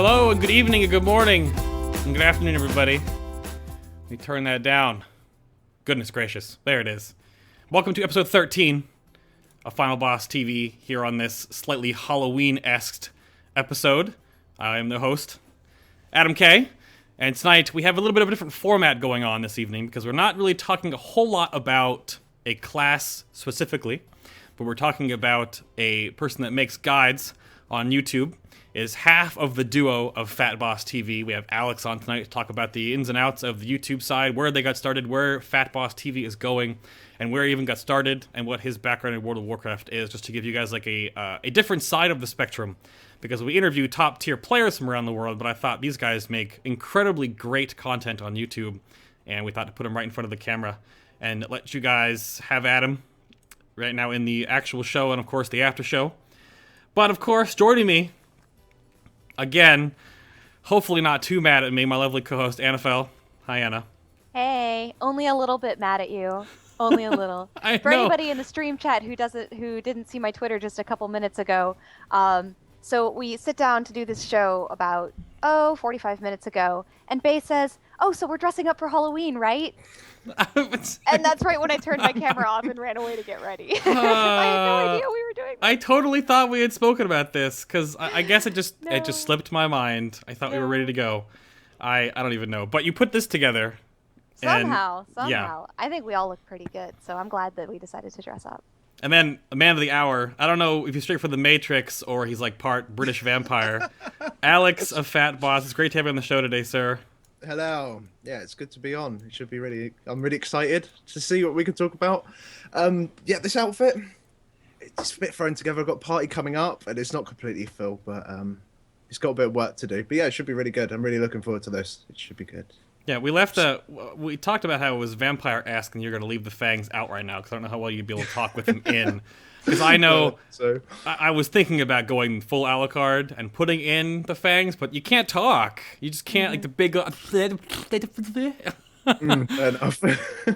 Hello, and good evening, and good morning, and good afternoon, everybody. Let me turn that down. Goodness gracious. There it is. Welcome to episode 13 of Final Boss TV here on this slightly Halloween-esque episode. I am the host, Adam K. And tonight we have a little bit of a different format going on this evening because we're not really talking a whole lot about a class specifically, but we're talking about a person that makes guides on YouTube. Is half of the duo of FatBossTV. We have Alex on tonight to talk about the ins and outs of the YouTube side, where they got started, where FatBossTV is going, and where he even got started, and what his background in World of Warcraft is, just to give you guys like a different side of the spectrum. Because we interview top-tier players from around the world, but I thought these guys make incredibly great content on YouTube, and we thought to put them right in front of the camera and let you guys have at them right now in the actual show and, of course, the after show. But, of course, joining me again, hopefully not too mad at me, my lovely co-host, Annafel. Hi, Anna. Hey, only a little bit mad at you. Only a little. For anybody in the stream chat who didn't see my Twitter just a couple minutes ago, so we sit down to do this show about, 45 minutes ago, and Bae says, "Oh, so we're dressing up for Halloween, right?" And that's right when I turned my camera off and ran away to get ready. I had no idea we were doing that. I totally thought we had spoken about this, because I guess it just slipped my mind. I thought we were ready to go. I don't even know. But you put this together. Somehow. Yeah. I think we all look pretty good, so I'm glad that we decided to dress up. And then, a man of the hour, I don't know if he's straight from the Matrix or he's like part British vampire. Alex of FatBoss, it's great to have you on the show today, sir. Hello. Yeah, it's good to be on. It should be I'm really excited to see what we can talk about. Yeah, this outfit, it's a bit thrown together. I've got a party coming up, and it's not completely full, but it's got a bit of work to do. But yeah, it should be really good. I'm really looking forward to this. It should be good. Yeah, we talked about how it was vampire-esque, and you're going to leave the fangs out right now, because I don't know how well you'd be able to talk with them in. Because I know, I was thinking about going full Alucard and putting in the fangs, but you can't talk. You just can't, like the big... Fair enough.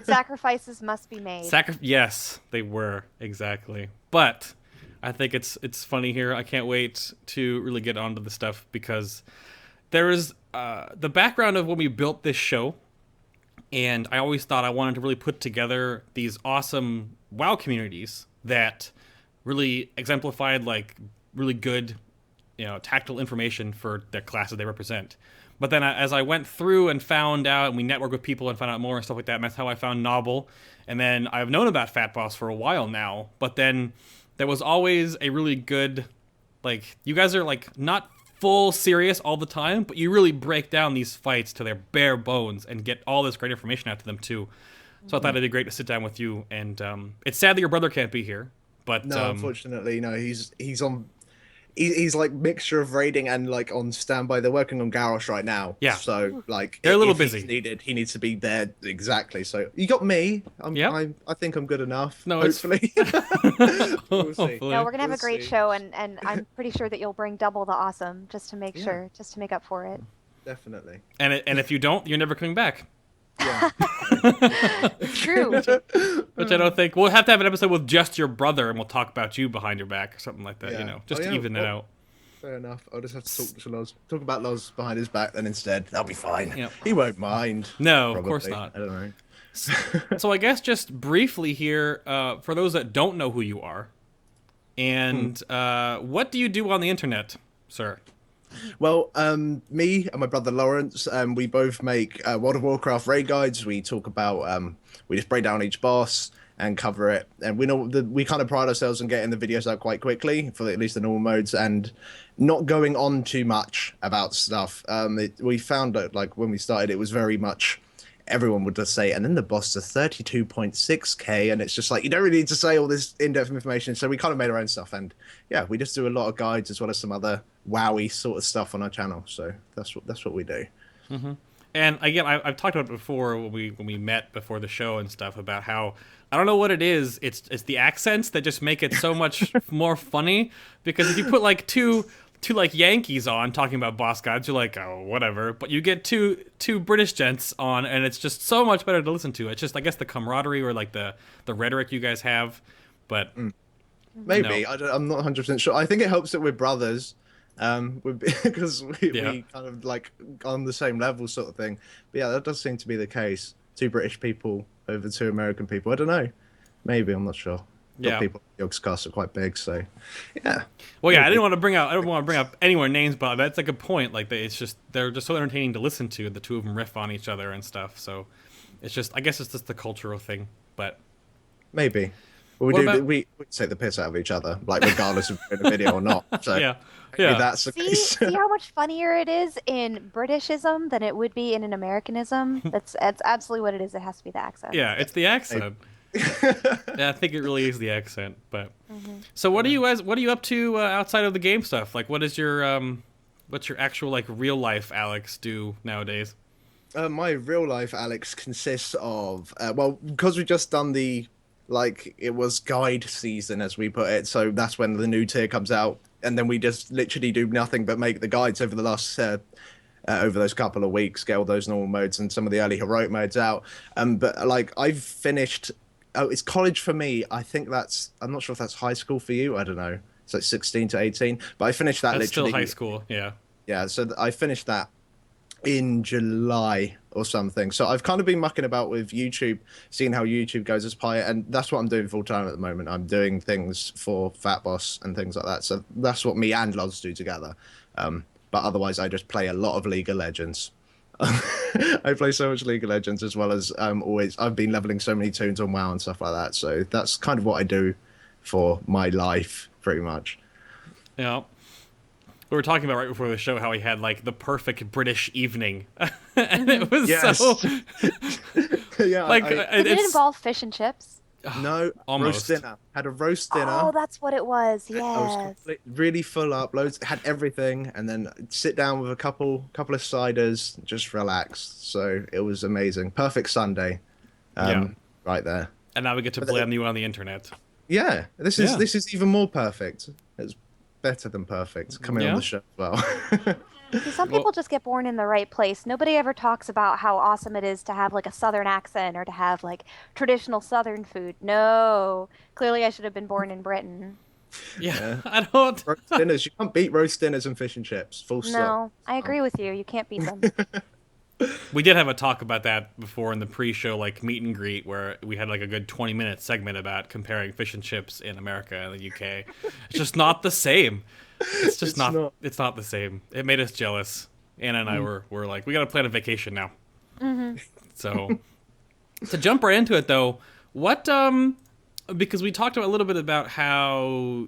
Sacrifices must be made. Yes, they were, exactly. But I think it's funny here. I can't wait to really get onto the stuff, because there is the background of when we built this show, and I always thought I wanted to really put together these awesome WoW communities that really exemplified like really good, tactile information for the classes they represent. But then as I went through and found out, and we networked with people and found out more and stuff like that, and that's how I found Novel. And then I've known about FatBoss for a while now, but then there was always a really good, like, you guys are like not full serious all the time, but you really break down these fights to their bare bones and get all this great information out to them too. So I thought it'd be great to sit down with you, and it's sad that your brother can't be here, but no, unfortunately, no. He's like mixture of raiding and like on standby. They're working on Garrosh right now. Yeah. So like they're a little busy. He needs to be there exactly. So you got me. I think I'm good enough. No, hopefully. We'll see. No, we're gonna have a great show, and I'm pretty sure that you'll bring double the awesome just to make sure, just to make up for it. Definitely. And if you don't, you're never coming back. Yeah. True. Which I don't think we'll have to have an episode with just your brother, and we'll talk about you behind your back or something like that. Yeah. Just to even it out. Fair enough. I'll just have to talk about Loz behind his back then instead. That'll be fine. Yep. He won't mind. No, probably. Of course not. I don't know. So I guess just briefly here, for those that don't know who you are, and what do you do on the internet, sir? Well, me and my brother Lawrence, we both make World of Warcraft raid guides. We talk about, we just break down each boss and cover it. And we kind of pride ourselves on getting the videos out quite quickly, for at least the normal modes, and not going on too much about stuff. We found that, like, when we started, it was very much... everyone would just say, and then the boss is 32.6k, and it's just like, you don't really need to say all this in-depth information. So we kind of made our own stuff, and yeah, we just do a lot of guides as well as some other wowy sort of stuff on our channel. So that's what we do. Mm-hmm. And again, I've talked about it before when we met before the show and stuff, about how, I don't know what it is, it's the accents that just make it so much more funny, because if you put like two like Yankees on talking about boss guides, you're like, oh, whatever. But you get two British gents on, and it's just so much better to listen to. It's just, I guess, the camaraderie or like the rhetoric you guys have. But maybe no. I'm not 100% sure. I think it helps that we're brothers, Because we kind of like on the same level sort of thing. But yeah, that does seem to be the case. Two British people over two American people. I don't know. Maybe, I'm not sure. Yeah. People Yogscast are quite big, so yeah. Well, yeah, I don't want to bring up any more names, but that's a good point. Like, they're just so entertaining to listen to. The two of them riff on each other and stuff. So it's just, I guess it's just the cultural thing, but maybe. Well, we take the piss out of each other, like regardless of in a video or not. So yeah. That's the case. See how much funnier it is in Britishism than it would be in an Americanism? That's absolutely what it is. It has to be the accent. Yeah, it's the accent. Yeah, I think it really is the accent. But so, what are you up to outside of the game stuff? Like, what's your actual like real life Alex do nowadays? My real life Alex consists of well, because we just done the it was guide season as we put it, so that's when the new tier comes out, and then we just literally do nothing but make the guides over the last over those couple of weeks, get all those normal modes and some of the early heroic modes out. But like I've finished. Oh, it's college for me. I think I'm not sure if that's high school for you. I don't know. It's like 16 to 18. But I finished that that's literally. Still high school, yeah. Yeah, so I finished that in July or something. So I've kind of been mucking about with YouTube, seeing how YouTube goes as Pi, and that's what I'm doing full time at the moment. I'm doing things for FatBoss and things like that. So that's what me and Loz do together. But otherwise, I just play a lot of League of Legends. I play so much League of Legends, as well as I've been leveling so many toons on WoW and stuff like that. So that's kind of what I do for my life, pretty much. Yeah. We were talking about right before the show how he had like the perfect British evening, and it was so. Yeah, like did it involve fish and chips? No, almost. Roast dinner. Had a roast dinner. Oh, that's what it was. Yes. I was really full up, had everything, and then sit down with a couple of ciders, just relax. So it was amazing. Perfect Sunday, right there. And now we get to blame you on the internet. Yeah, this is even more perfect. It's better than perfect coming on the show as well. See, some people just get born in the right place. Nobody ever talks about how awesome it is to have like a southern accent or to have like traditional southern food. No, clearly I should have been born in Britain. Yeah. I don't. Roast dinners, you can't beat roast dinners and fish and chips. Full stop. No, I agree with you. You can't beat them. We did have a talk about that before in the pre-show, like meet and greet, where we had like a good 20-minute segment about comparing fish and chips in America and the UK. It's just not the same. It's just not. It's not the same. It made us jealous. Anna and I were like, we got to plan a vacation now. So to jump right into it though, what because we talked a little bit about how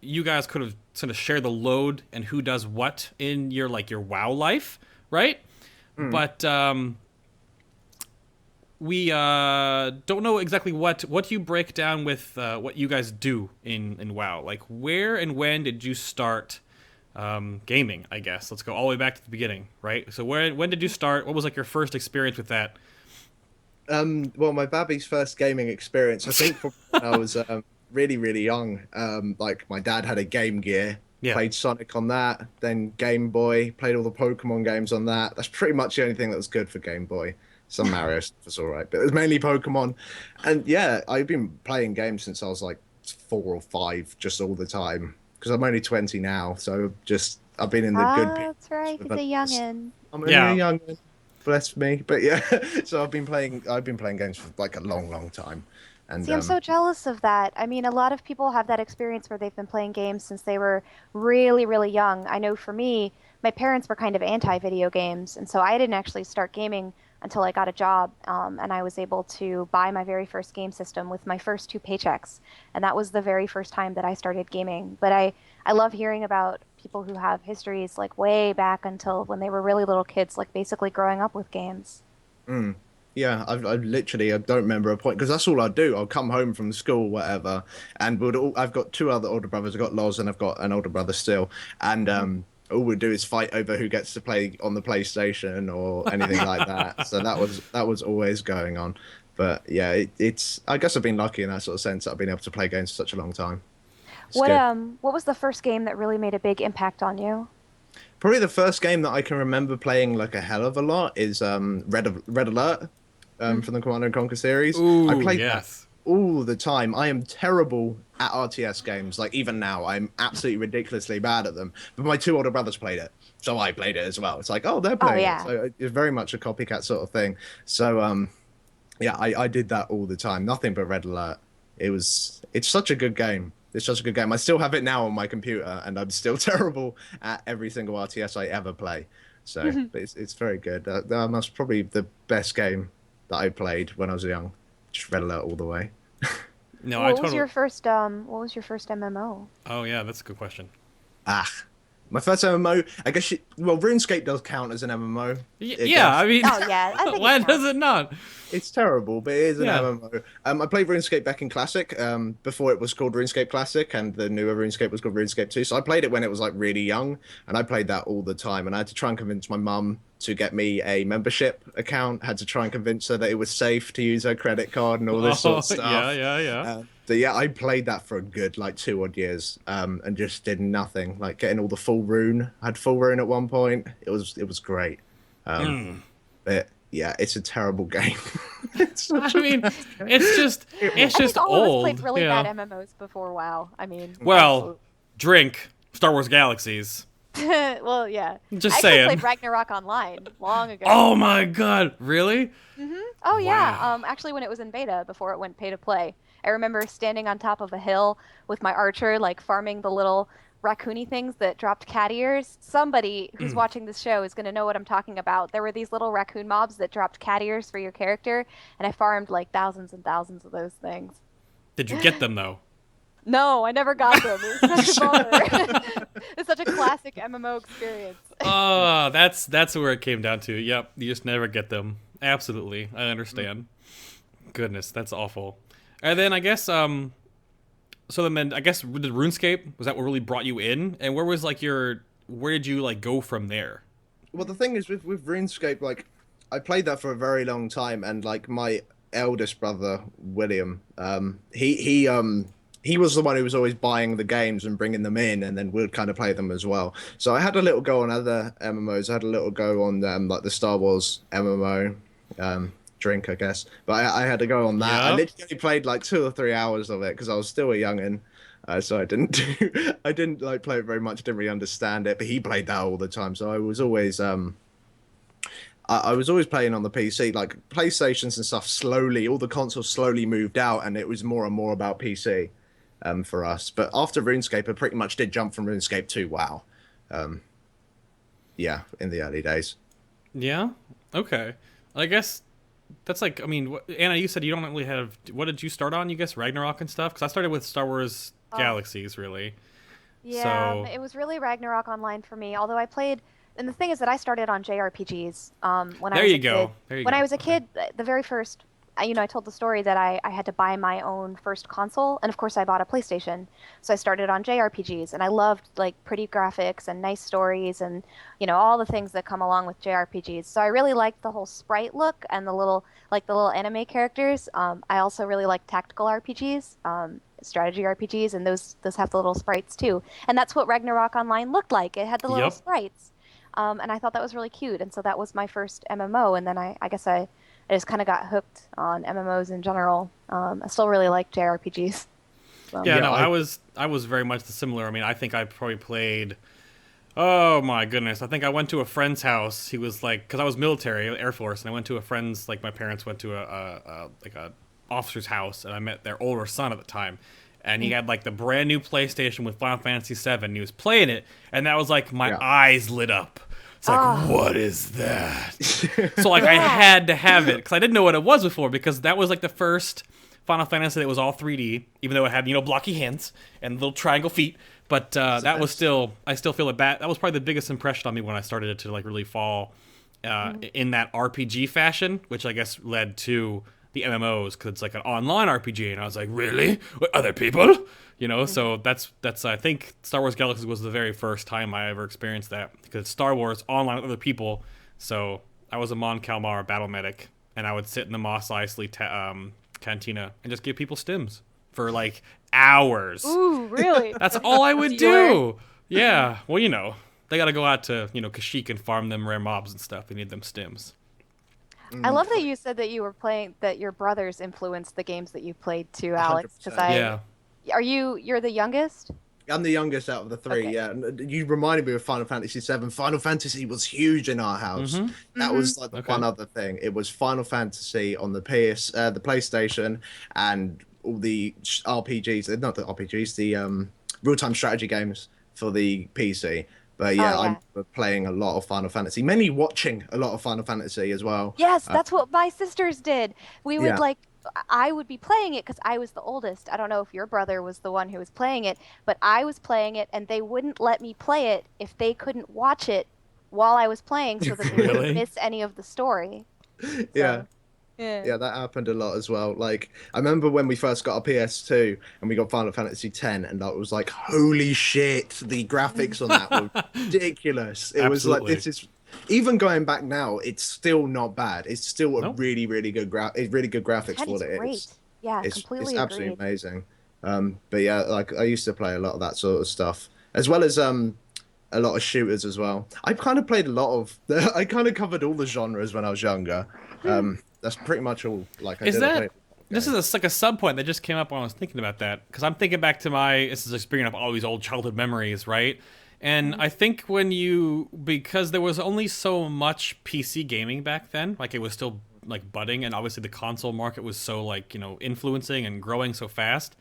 you guys could have sort of shared the load and who does what in your WoW life, right? But we don't know exactly what you break down with what you guys do in WoW. Like, where and when did you start gaming, I guess? Let's go all the way back to the beginning, right? So when did you start? What was like your first experience with that? Well, my babby's first gaming experience, I think when I was really, really young. Like, my dad had a Game Gear. Yeah. Played Sonic on that, then Game Boy, played all the Pokemon games on that. That's pretty much the only thing that was good for Game Boy. Some Mario stuff was alright, but it was mainly Pokemon. And yeah, I've been playing games since I was like 4 or 5, just all the time. Because I'm only 20 now, so I've been in the good. That's right, he's a youngin'. I'm only a youngin', bless me. But yeah, so I've been playing games for like a long, long time. And, see, I'm so jealous of that. I mean, a lot of people have that experience where they've been playing games since they were really, really young. I know for me, my parents were kind of anti-video games, and so I didn't actually start gaming until I got a job, and I was able to buy my very first game system with my first 2 paychecks, and that was the very first time that I started gaming. But I love hearing about people who have histories like way back until when they were really little kids, like basically growing up with games. Yeah, I literally don't remember a point, because that's all I do. I'll come home from school, whatever, and I've got 2 other older brothers. I've got Loz and I've got an older brother still, and all we do is fight over who gets to play on the PlayStation or anything like that. So that was always going on. But yeah, it's I guess I've been lucky in that sort of sense that I've been able to play games for such a long time. What was the first game that really made a big impact on you? Probably the first game that I can remember playing like a hell of a lot is Red Alert from the Command & Conquer series. Ooh, I played that all the time. I am terrible at RTS games. Like even now, I'm absolutely ridiculously bad at them. But my two older brothers played it, so I played it as well. It's like, oh, they're Oh playing it, yeah. so it's very much a copycat sort of thing. So yeah, I did that all the time. Nothing but Red Alert. It's such a good game. It's such a good game. I still have it now on my computer, and I'm still terrible at every single RTS I ever play. So but it's very good. That's probably the best game that I played when I was young. Just Red Alert all the way. No, What was your first MMO? Oh yeah, that's a good question. Ah, my first MMO. I guess RuneScape does count as an MMO. Yeah, I mean, Oh yeah, I think why it does it not? It's terrible, but it is an Yeah. MMO. I played RuneScape back in Classic, before it was called RuneScape Classic, and the newer RuneScape was called RuneScape 2. So I played it when it was like really young, and I played that all the time. And I had to try and convince my mum to get me a membership account. Had to try and convince her that it was safe to use her credit card and all this sort of stuff. Yeah. So yeah, I played that for a good like 2 odd years, and just did nothing. Like getting all the full rune. I had full rune at one point. It was great. But yeah, it's a terrible game. I mean, it's just I think all of us old. played really yeah. bad MMOs before WoW. I mean, Well, drink Star Wars Galaxies. well, yeah. Just I saying. actually played Ragnarok Online long ago. Oh my god, really? Oh yeah. Wow. Actually, when it was in beta, before it went pay to play, I remember standing on top of a hill with my archer, like farming the little raccoony things that dropped cat ears. Somebody who's watching this show is going to know what I'm talking about. There were these little raccoon mobs that dropped cat ears for your character, and I farmed like thousands and thousands of those things. Did you get them though? No, I never got them. It was such a bummer. It's such a classic MMO experience. Oh, that's where it came down to. Yep, you just never get them. Absolutely, I understand. Goodness, that's awful. And then I guess so then I guess the RuneScape, was that what really brought you in? And where did you like go from there? Well, the thing is with RuneScape, like I played that for a very long time, and like my eldest brother William, he was the one who was always buying the games and bringing them in, and then we'd kind of play them as well. So I had a little go on other MMOs. I had a little go on like the Star Wars MMO, drink, I guess. But I had to go on that. I Yep. literally played like 2 or 3 hours of it because I was still a youngin'. So I didn't like play it very much. Didn't really understand it. But he played that all the time. So I was always I was always playing on the PC. Like PlayStations and stuff slowly, all the consoles slowly moved out, and it was more and more about PC for us. But after RuneScape, I pretty much did jump from RuneScape to WoW. Yeah, in the early days. Yeah. Okay. I guess that's like, I mean, Anna, you said you don't really have. What did you start on? You guess Ragnarok and stuff. Because I started with Star Wars Galaxies, really. Yeah, So- it was really Ragnarok Online for me. Although I played, and the thing is that I started on JRPGs when I There was you a go. kid. There you When go. I was a Okay. kid, the very first, I told the story that I had to buy my own first console, and of course I bought a PlayStation. So I started on JRPGs, and I loved like pretty graphics and nice stories, and all the things that come along with JRPGs. So I really liked the whole sprite look and the little anime characters. I also really like tactical RPGs. Strategy RPGs, and those have the little sprites too. And that's what Ragnarok Online looked like. It had the little Yep. sprites. And I thought that was really cute. And so that was my first MMO. And then I guess I just kind of got hooked on MMOs in general. I still really like JRPGs. So. Yeah, Yeah, no, I was very much similar. I mean, I think I probably played. Oh my goodness! I think I went to a friend's house. He was like, because I was military, Air Force, and I went to a friend's. Like my parents went to a officer's house, and I met their older son at the time, and he had like the brand new PlayStation with Final Fantasy VII. And he was playing it, and that was like my eyes lit up. It's like, what is that? So like I had to have it because I didn't know what it was before, because that was like the first Final Fantasy that was all 3D, even though it had blocky hands and little triangle feet. But that was still, I still feel it bad. That was probably the biggest impression on me when I started it to like really fall in that RPG fashion, which I guess led to the MMOs, because it's like an online RPG, and I was like, really, with other people, So that's I think Star Wars Galaxies was the very first time I ever experienced that, because it's Star Wars online with other people. So I was a Mon Calamar battle medic, and I would sit in the Mos Eisley cantina and just give people stims for like hours. Ooh, really? That's all I would do. Yeah. Well, they got to go out to, Kashyyyk and farm them rare mobs and stuff. They need them stims. I love that you said that you were playing, that your brothers influenced the games that you played too, Alex. Because 100%. Yeah. you're the youngest? I'm the youngest out of the three. Okay. Yeah, and you reminded me of Final Fantasy VII. Final Fantasy was huge in our house. That was like the one other thing. It was Final Fantasy on the the PlayStation, and all the RPGs. Not the RPGs, the real-time strategy games for the PC. But yeah, Oh, yeah. I'm playing a lot of Final Fantasy, mainly watching a lot of Final Fantasy as well. Yes, that's what my sisters did. We would Yeah. like, I would be playing it because I was the oldest. I don't know if your brother was the one who was playing it, but I was playing it and they wouldn't let me play it if they couldn't watch it while I was playing so that they Really? wouldn't miss any of the story. Yeah. Yeah. Yeah, that happened a lot as well. Like, I remember when we first got a PS2 and we got Final Fantasy X, and I was like, holy shit, the graphics on that were ridiculous. It was like, Absolutely. this is, even going back now, it's still not bad. It's still a Nope. really, really good really good graphics for what it Great. is. Yeah, It's completely absolutely agreed. amazing. But yeah, like I used to play a lot of that sort of stuff, as well as a lot of shooters as well. I kind of played a lot of. I kind of covered all the genres when I was younger. That's pretty much all. Like I Is did. I that played- this is like a sub point that just came up when I was thinking about that, because I'm thinking back to my, this is just bringing up all these old childhood memories, right? And I think because there was only so much PC gaming back then, like it was still like budding, and obviously the console market was so like, influencing and growing so fast.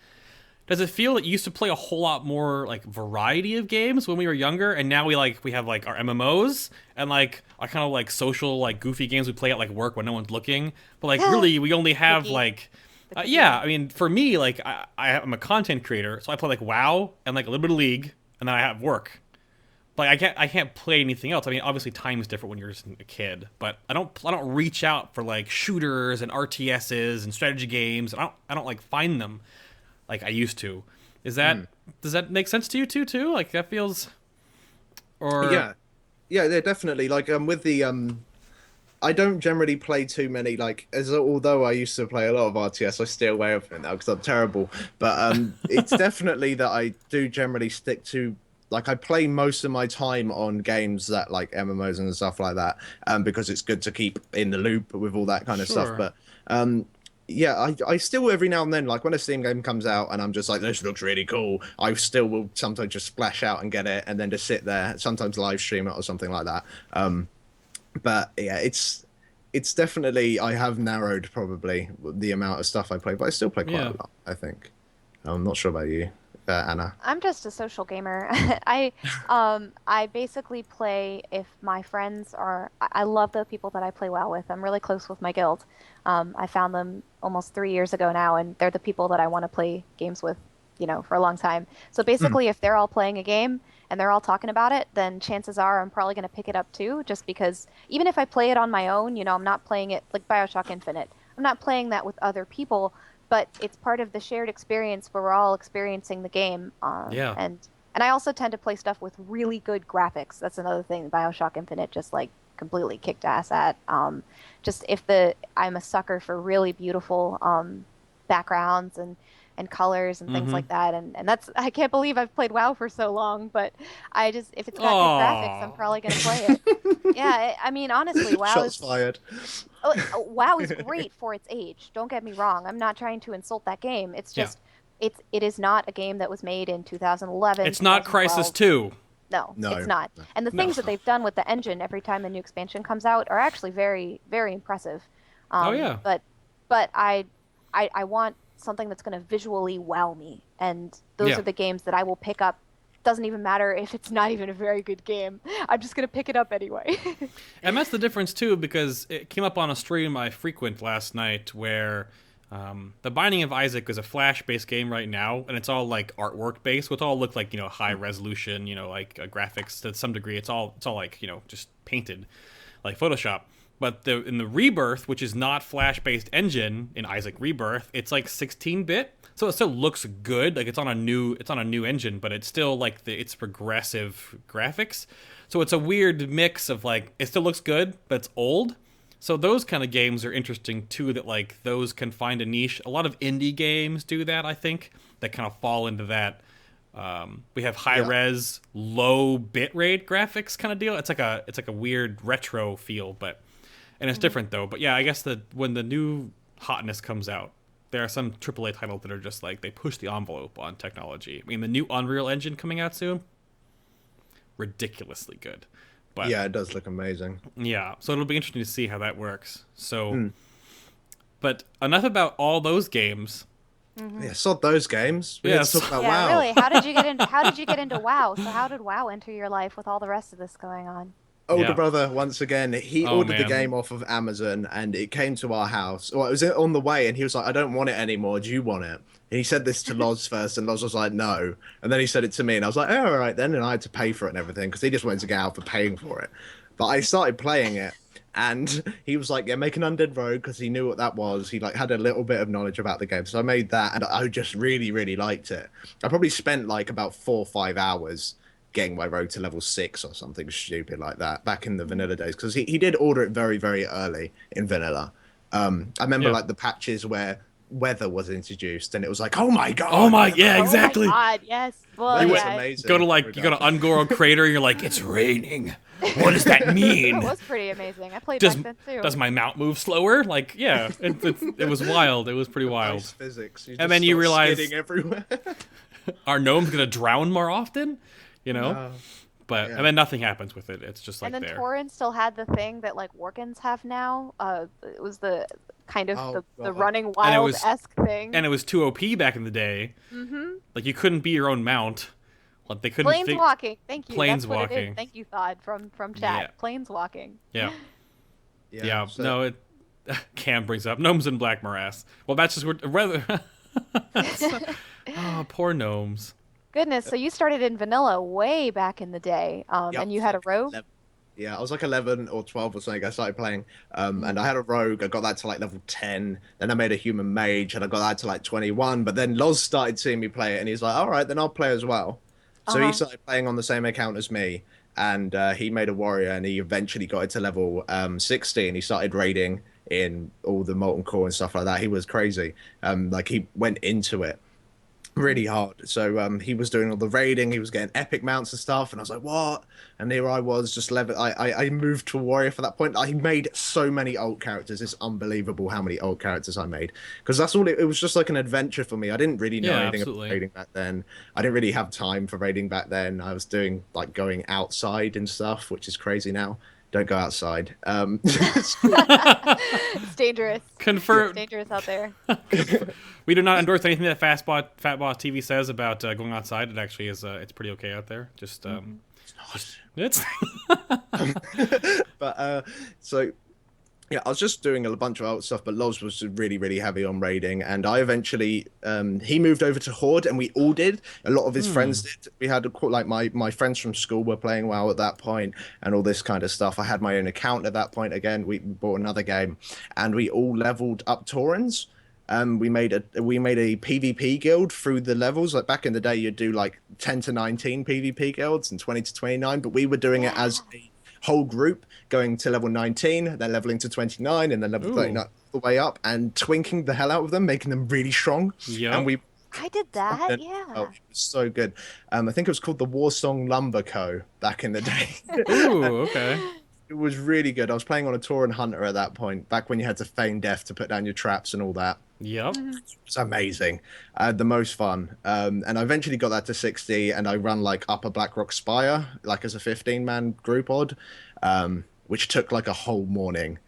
Does it feel that you used to play a whole lot more like variety of games when we were younger, and now we have like our MMOs and like our kind of like social like goofy games we play at like work when no one's looking, but like really we only have Cookie. like yeah, I mean for me like I'm a content creator, so I play like WoW and like a little bit of League, and then I have work. Like I can't play anything else. I mean obviously time is different when you're just a kid, but I don't reach out for like shooters and RTSs and strategy games. I don't like find them like I used to. Does that make sense to you too? Like that feels, or yeah, definitely. Like with the I don't generally play too many. Like although I used to play a lot of RTS, I stay away from it now because I'm terrible. But it's definitely that I do generally stick to. Like I play most of my time on games that like MMOs and stuff like that, because it's good to keep in the loop with all that kind of Sure. stuff. But yeah, I still every now and then, like when a Steam game comes out and I'm just like, this looks really cool, I still will sometimes just splash out and get it and then just sit there, sometimes live stream it or something like that. But yeah, it's definitely, I have narrowed probably the amount of stuff I play, but I still play quite a lot, I think. I'm not sure about you, Anna. I'm just a social gamer. I basically play if my friends are. I love the people that I play WoW with. I'm really close with my guild. I found them almost 3 years ago now, and they're the people that I want to play games with, for a long time. So basically, if they're all playing a game and they're all talking about it, then chances are I'm probably going to pick it up too, just because even if I play it on my own, I'm not playing it like BioShock Infinite. I'm not playing that with other people, but it's part of the shared experience where we're all experiencing the game. Yeah. And I also tend to play stuff with really good graphics. That's another thing BioShock Infinite just like completely kicked ass at. I'm a sucker for really beautiful backgrounds and colors and things like that. And that's, I can't believe I've played WoW for so long, but if it's got good graphics, I'm probably going to play it. Yeah, I mean, honestly, WoW Shots fired. WoW is great for its age. Don't get me wrong. I'm not trying to insult that game. It's just, it is not a game that was made in 2011. It's not Crisis 2. No, No, it's not. no. And the things that they've done with the engine every time a new expansion comes out are actually very, very impressive. But I want something that's going to visually wow me, and those are the games that I will pick up. Doesn't even matter if it's not even a very good game. I'm just going to pick it up anyway. And that's the difference too, because it came up on a stream I frequent last night where The Binding of Isaac is a Flash-based game right now, and it's all like artwork-based, which all look like high resolution, like graphics to some degree. It's all like just painted, like Photoshop. But in the Rebirth, which is not Flash-based engine in Isaac Rebirth, it's like 16-bit, so it still looks good. Like it's on a new engine, but it's still like it's progressive graphics. So it's a weird mix of like it still looks good, but it's old. So those kind of games are interesting too, that like those can find a niche. A lot of indie games do that, I think, that kind of fall into that. We have high-res, low bitrate graphics kind of deal. It's like a weird retro feel, but And it's different though. But yeah, I guess that when the new hotness comes out, there are some AAA titles that are just like they push the envelope on technology. I mean, the new Unreal Engine coming out soon, ridiculously good. But yeah, it does look amazing. Yeah, so it'll be interesting to see how that works. So, but enough about all those games. Yeah, sod those games. We Yes. need to talk about Yeah, WoW. really. How did you get into WoW? So how did WoW enter your life with all the rest of this going on? Older Yeah. brother, once again, he Oh, ordered the man. game off of Amazon and it came to our house. Well, it was on the way and he was like, I don't want it anymore. Do you want it? And he said this to Loz first and Loz was like, no. And then he said it to me and I was like, oh, all right then. And I had to pay for it and everything because he just wanted to get out for paying for it. But I started playing it and he was like, yeah, make an undead rogue because he knew what that was. He like had a little bit of knowledge about the game. So I made that and I just really, really liked it. I probably spent like about 4 or 5 hours getting my rogue to level 6 or something stupid like that back in the vanilla days because he did order it very, very early in vanilla. I remember like the patches where weather was introduced and it was like, oh my god, Exactly. Oh my god, yes. Well, it was yeah. amazing. You go to Ungoro Crater, and you're like, it's raining. What does that mean? It was pretty amazing. I played Does, back then too. does my mount move slower? Like, yeah, it was wild. It was pretty wild. Nice physics. And then you realize- skidding everywhere. Are gnomes gonna drown more often? You know. No. But Yeah. and then nothing happens with it. It's just like and then there. Tauren still had the thing that like Workins have now. It was the kind of Oh, the God. running it was- wild-esque thing. And it was 2 OP back in the day. Like you couldn't be your own mount. Like they couldn't. Planeswalking. Thank you. That's what it Planeswalking. is. Thank you, Thod, from chat. Yeah. Planeswalking. Yeah. Yeah. so- No. It. Cam brings up gnomes in Black Morass. Well, that's just rather. Oh, poor gnomes. Goodness, so you started in vanilla way back in the day, Yep, and you had a like rogue? Yeah, I was like 11 or 12 or something. I started playing, and I had a rogue. I got that to like level 10. Then I made a human mage, and I got that to like 21. But then Loz started seeing me play it, and he's like, "All right, then I'll play as well." So he started playing on the same account as me, and he made a warrior, and he eventually got it to level 60, and he started raiding in all the molten core and stuff like that. He was crazy. Like he went into it really hard. So he was doing all the raiding, he was getting epic mounts and stuff, and I was like, what? And here I was just level. I moved to a warrior for that point. I made so many alt characters. It's unbelievable how many alt characters I made, because that's all it was, just like an adventure for me. I didn't really know anything about raiding back then. I didn't really have time for raiding back then. I was doing like going outside and stuff, which is crazy now. Don't go outside. It's dangerous. Confirm. It's dangerous out there. We do not endorse anything that FatBossTV says about going outside. It actually is. It's pretty okay out there. Just it's. But so yeah, I was just doing a bunch of alt stuff, but Loz was really, really heavy on raiding, and I eventually he moved over to Horde, and we all did. A lot of his friends did. We had like my friends from school were playing WoW at that point, and all this kind of stuff. I had my own account at that point. Again, we bought another game, and we all leveled up Taurens. We made a PvP guild through the levels. Like back in the day, you'd do like 10 to 19 PvP guilds and 20 to 29, but we were doing it as a whole group, going to level 19, then leveling to 29, and then level 39 all the way up, and twinking the hell out of them, making them really strong. Yep. And we I did that, yeah. Oh, it was so good. I think it was called the Warsong Lumber Co. back in the day. Ooh, okay. It was really good. I was playing on a Tauren Hunter at that point, back when you had to feign death to put down your traps and all that. Yep. It was amazing. I had the most fun. And I eventually got that to 60, and I run like Upper Blackrock Spire, like as a 15-man group odd, which took like a whole morning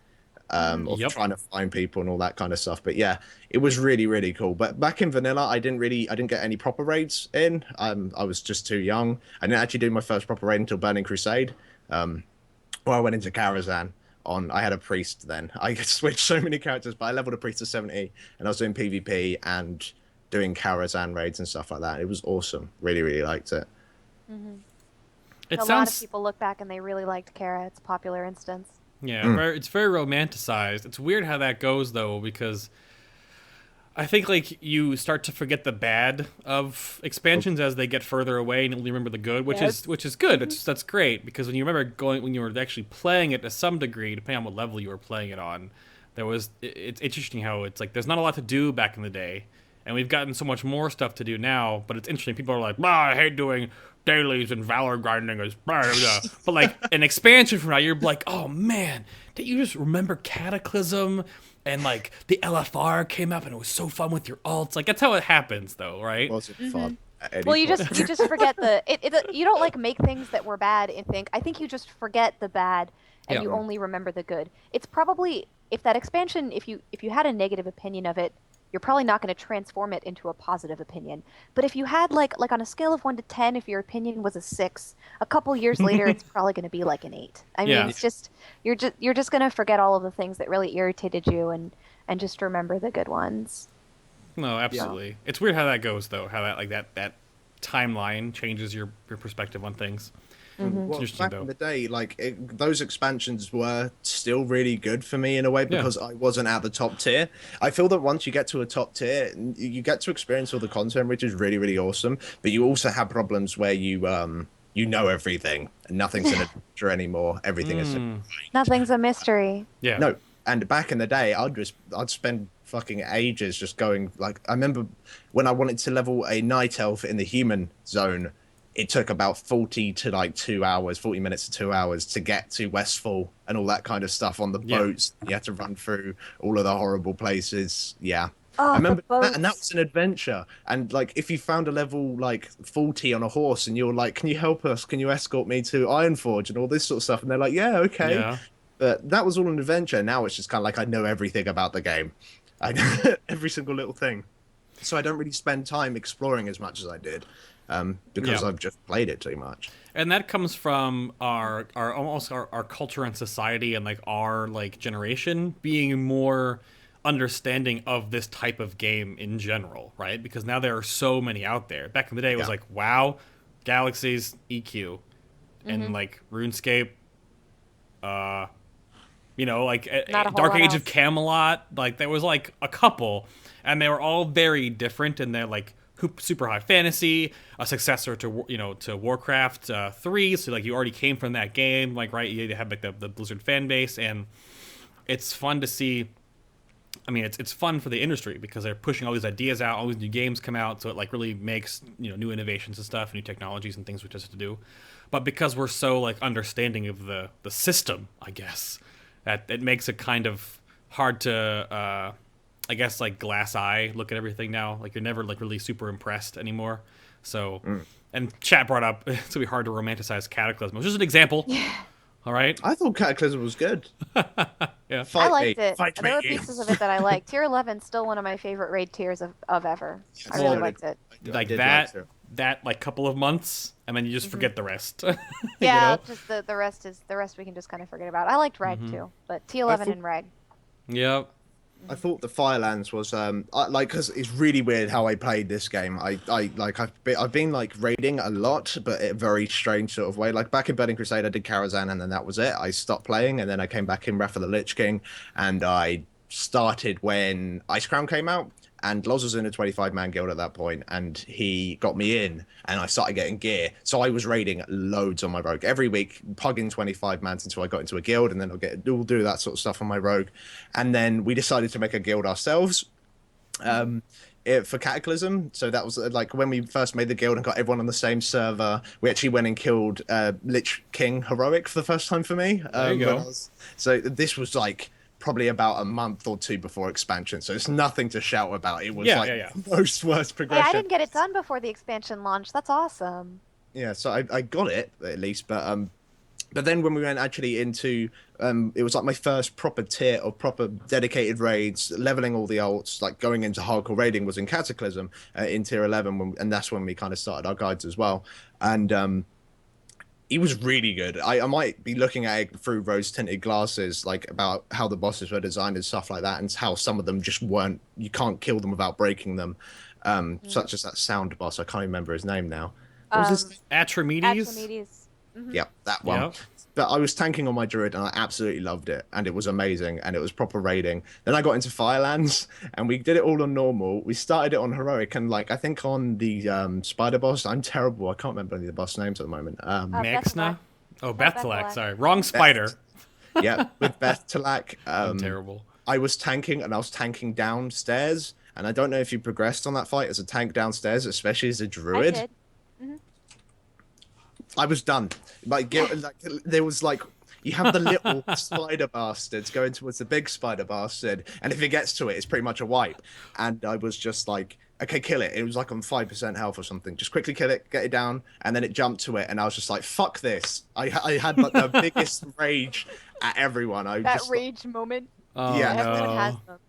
of trying to find people and all that kind of stuff. But yeah, it was really, really cool. But back in vanilla, I didn't get any proper raids in. I was just too young. I didn't actually do my first proper raid until Burning Crusade. Well, I went into Karazhan. I had a priest then. I switched so many characters, but I leveled a priest to 70, and I was doing PvP and doing Karazhan raids and stuff like that. It was awesome. Really, really liked it. It A sounds. lot of people look back and they really liked Kara. It's a popular instance. Yeah, it's very romanticized. It's weird how that goes though, because I think like you start to forget the bad of expansions as they get further away, and only remember the good, which is good. That's great, because when you remember when you were actually playing it to some degree, depending on what level you were playing it on, it's interesting how it's like there's not a lot to do back in the day, and we've gotten so much more stuff to do now. But it's interesting. People are like, I hate doing dailies and valor grinding. But like an expansion from now, you're like, oh man, did you just remember Cataclysm? And like the LFR came up and it was so fun with your alts. Like that's how it happens though, right? Was it fun? Well, you just forget you don't like make things that were bad and think. I think you just forget the bad and you only remember the good. It's probably if that expansion, if you had a negative opinion of it, you're probably not going to transform it into a positive opinion. But if you had like on a scale of 1 to 10, if your opinion was a 6, a couple years later it's probably going to be like an 8. I mean, it's just you're just going to forget all of the things that really irritated you and just remember the good ones. No, absolutely. Yeah. It's weird how that goes though. How that timeline changes your perspective on things. Mm-hmm. Well, back in the day, those expansions were still really good for me in a way because I wasn't at the top tier. I feel that once you get to a top tier, you get to experience all the content, which is really, really awesome. But you also have problems where you know everything and nothing's an adventure anymore. Everything is nothing's a mystery. Yeah. No. And back in the day, I'd spend fucking ages just going I remember when I wanted to level a night elf in the human zone. It took about 40 minutes to 2 hours to get to Westfall and all that kind of stuff on the boats. You had to run through all of the horrible places. Yeah. Oh, I remember that, and that was an adventure. And if you found a level 40 on a horse and you're like, can you help us? Can you escort me to Ironforge and all this sort of stuff? And they're like, yeah, okay. Yeah. But that was all an adventure. Now it's just kind of I know everything about the game. I know every single little thing. So I don't really spend time exploring as much as I did. Because I've just played it too much. And that comes from our culture and society and our generation being more understanding of this type of game in general, right? Because now there are so many out there. Back in the day, it was WoW, Galaxies, EQ, and RuneScape, Dark Age of Camelot. There was a couple, and they were all very different, and they're super high fantasy, a successor to Warcraft 3, so you already came from that game, right? You have the Blizzard fan base, and it's fun to see. I mean, it's fun for the industry because they're pushing all these ideas out, all these new games come out, so it really makes new innovations and stuff, new technologies and things we just have to do. But because we're so understanding of the system, I guess that it makes it kind of hard to. I guess glass eye look at everything now. You're never really super impressed anymore. So, and chat brought up it's gonna be hard to romanticize Cataclysm, which is an example. Yeah. All right. I thought Cataclysm was good. Yeah. I liked it. There were pieces of it that I liked. Tier 11 still one of my favorite raid tiers of ever. I really liked it. That couple of months, and then you just forget the rest. Yeah, just the rest we can just kind of forget about. I liked Reg too, but T11 and Reg. Yep. I thought the Firelands was because it's really weird how I played this game. I've been raiding a lot, but in a very strange sort of way. Back in Burning Crusade, I did Karazhan, and then that was it. I stopped playing, and then I came back in Wrath of the Lich King, and I started when Ice Crown came out. And Loz was in a 25-man guild at that point, and he got me in, and I started getting gear. So I was raiding loads on my rogue every week, pugging 25 mans until I got into a guild, and then we'll do that sort of stuff on my rogue. And then we decided to make a guild ourselves for Cataclysm. So that was when we first made the guild and got everyone on the same server. We actually went and killed Lich King Heroic for the first time for me. There you go. So this was probably about a month or two before expansion, so it's nothing to shout about. It was most worst progression. Hey, I didn't get it done before the expansion launched. That's awesome. Yeah, so I got it at least, but then when we went actually into it was my first proper tier of proper dedicated raids, leveling all the alts, going into hardcore raiding was in Cataclysm in tier 11, and that's when we kind of started our guides as well. And he was really good. I might be looking at it through rose-tinted glasses, about how the bosses were designed and stuff like that, and how some of them just weren't. You can't kill them without breaking them, such as that sound boss. I can't remember his name now. What was his name? Atramedes? Yep, that one. Yep. But I was tanking on my Druid, and I absolutely loved it, and it was amazing, and it was proper raiding. Then I got into Firelands, and we did it all on normal. We started it on heroic, and I think on the spider boss, I'm terrible. I can't remember any of the boss names at the moment. Maxna? Oh, Bethelak. Sorry, wrong spider. Yeah, with Bethelak. I'm terrible. I was tanking, and I was tanking downstairs, And I don't know if you progressed on that fight as a tank downstairs, especially as a druid. I did. Mm-hmm. I was done. Like, there was like, you have the little spider bastards going towards the big spider bastard, and if it gets to it, it's pretty much a wipe. And I was just like, okay, kill it. It was like on 5% health or something. Just quickly kill it, get it down, and then it jumped to it, and I was just like, fuck this. I had like the biggest rage at everyone. That rage moment. Oh, yeah, everyone has them.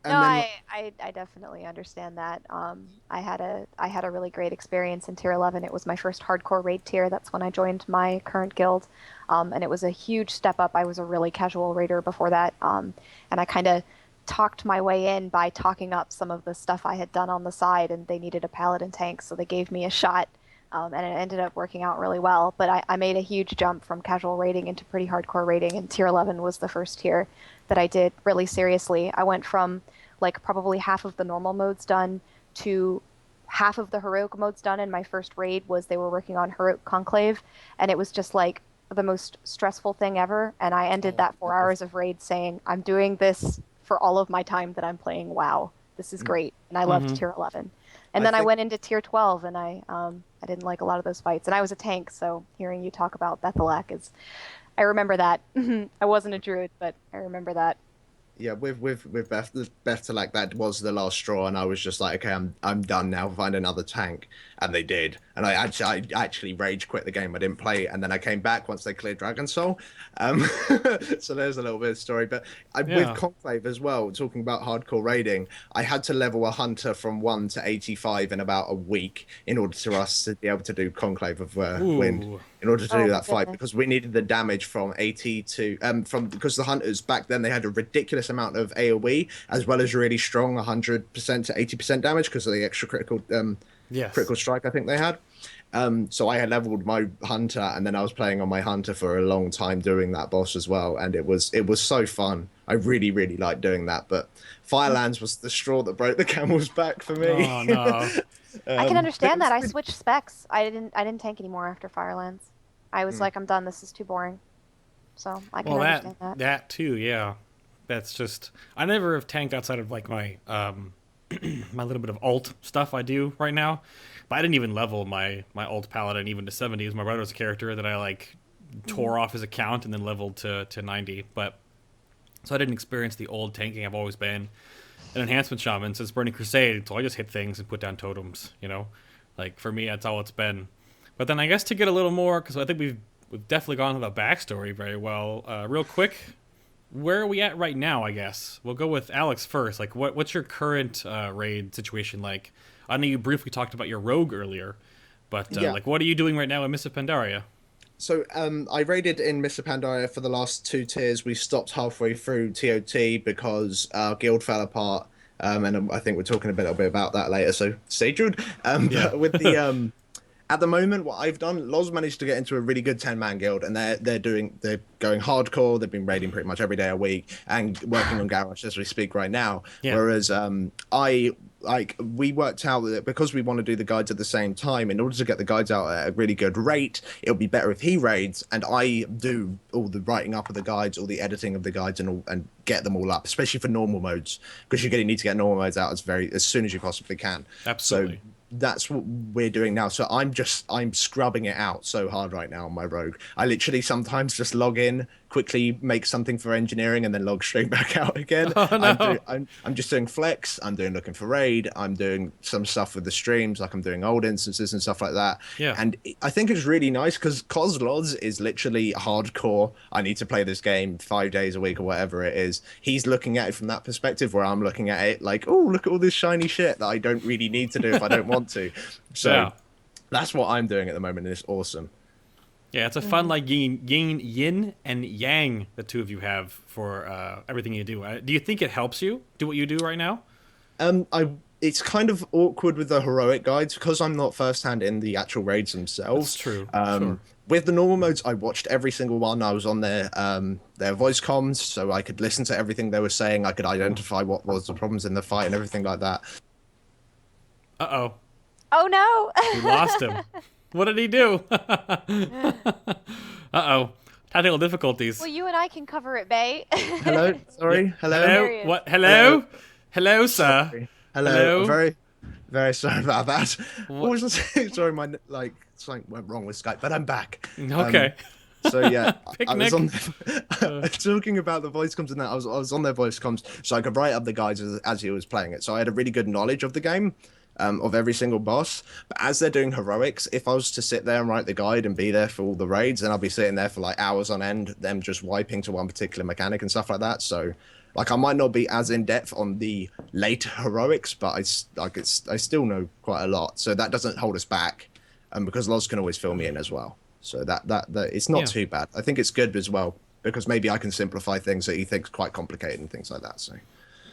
And no, then, I definitely understand that. I had a really great experience in tier 11. It was my first hardcore raid tier. That's when I joined my current guild, and it was a huge step up. I was a really casual raider before that, and I kind of talked my way in by talking up some of the stuff I had done on the side, and they needed a paladin tank, so they gave me a shot, and it ended up working out really well. But I made a huge jump from casual raiding into pretty hardcore raiding, and tier 11 was the first tier that I did really seriously. I went from like probably half of the normal modes done to half of the heroic modes done in my first raid. Was they were working on heroic conclave, and it was just like the most stressful thing ever. And I ended that 4 hours of raid saying, I'm doing this for all of my time that I'm playing WoW. This is great. And I loved tier 11. And then I went into tier 12, and I didn't like a lot of those fights. And I was a tank, so hearing you talk about Bethelak is, I remember that. I wasn't a druid, but I remember that. Yeah, with Bethelak, that was the last straw, and I was just like, okay, I'm done now. Find another tank, and they did. And I actually rage quit the game. I didn't play, and then I came back once they cleared Dragon Soul. So there's a little bit of story. But with Conclave as well, talking about hardcore raiding, I had to level a hunter from 1 to 85 in about a week in order for us to be able to do Conclave of Wind. In order to do that fight, because we needed the damage from 80 to because the hunters back then, they had a ridiculous amount of AoE as well as really strong 100% to 80% damage because of the extra critical critical strike I think they had. So I had leveled my hunter, and then I was playing on my hunter for a long time doing that boss as well, and it was so fun. I really liked doing that, but Firelands was the straw that broke the camel's back for me. Oh no. I can understand that. I switched specs. I didn't tank anymore after Firelands. I was like, I'm done. This is too boring. So I can understand that. That too, yeah. That's just, I never have tanked outside of like my my little bit of alt stuff I do right now. But I didn't even level my alt paladin even to 70 as my brother's character that I like tore off his account and then leveled to 90. But so I didn't experience the old tanking. I've always been an enhancement shaman since Burning Crusade, so I just hit things and put down totems, you know? Like, for me, that's all it's been. But then I guess to get a little more, because I think we've definitely gone through the backstory very well. Real quick, where are we at right now, I guess? We'll go with Alex first. Like, what's your current raid situation like? I know you briefly talked about your rogue earlier, but like, what are you doing right now in Mists of Pandaria? So I raided in Mists of Pandaria for the last 2 tiers. We stopped halfway through TOT because our guild fell apart, and I think we're talking a little bit about that later. So stay tuned. But with the at the moment, what I've done, Loz managed to get into a really good 10-man guild, and they're going hardcore. They've been raiding pretty much every day a week and working on Garrosh as we speak right now. Yeah. Whereas we worked out that because we want to do the guides at the same time, in order to get the guides out at a really good rate, it would be better if he raids and I do all the writing up of the guides, all the editing of the guides, and get them all up, especially for normal modes, because you're going to need to get normal modes out as soon as you possibly can. Absolutely. So that's what we're doing now. So I'm scrubbing it out so hard right now on my rogue. I literally sometimes just log in, quickly make something for engineering, and then log straight back out again. Oh, no. I'm just doing flex. I'm doing looking for raid. I'm doing some stuff with the streams, like I'm doing old instances and stuff like that. Yeah. And I think it's really nice because Kozloz is literally hardcore. I need to play this game 5 days a week or whatever it is. He's looking at it from that perspective, where I'm looking at it like, oh, look at all this shiny shit that I don't really need to do if I don't want to. So that's what I'm doing at the moment, and it's awesome. Yeah, it's a fun like yin and yang the two of you have for everything you do. Do you think it helps you do what you do right now? It's kind of awkward with the heroic guides because I'm not firsthand in the actual raids themselves. That's true. Sure. With the normal modes, I watched every single one. I was on their voice comms, so I could listen to everything they were saying. I could identify what was the problems in the fight and everything like that. Uh-oh. Oh, no! We lost him. What did he do? Uh-oh. Technical difficulties. Well, you and I can cover it, Bay. Hello? Sorry? Hello? Hello? What? Hello? Hello, sir. Hello. Hello? Very, very sorry about that. What? What was I saying? Sorry, something went wrong with Skype, but I'm back. Okay. So yeah, I was Picnic. on talking about the voice comms and that. I was on their voice comms, so I could write up the guides as he was playing it. So I had a really good knowledge of the game, of every single boss. But as they're doing heroics, if I was to sit there and write the guide and be there for all the raids, then I'll be sitting there for like hours on end, them just wiping to one particular mechanic and stuff like that. So like I might not be as in depth on the later heroics, but I still know quite a lot. So that doesn't hold us back, because Loz can always fill me in as well. So that it's not Yeah. too bad. I think it's good as well because maybe I can simplify things that he thinks quite complicated and things like that. So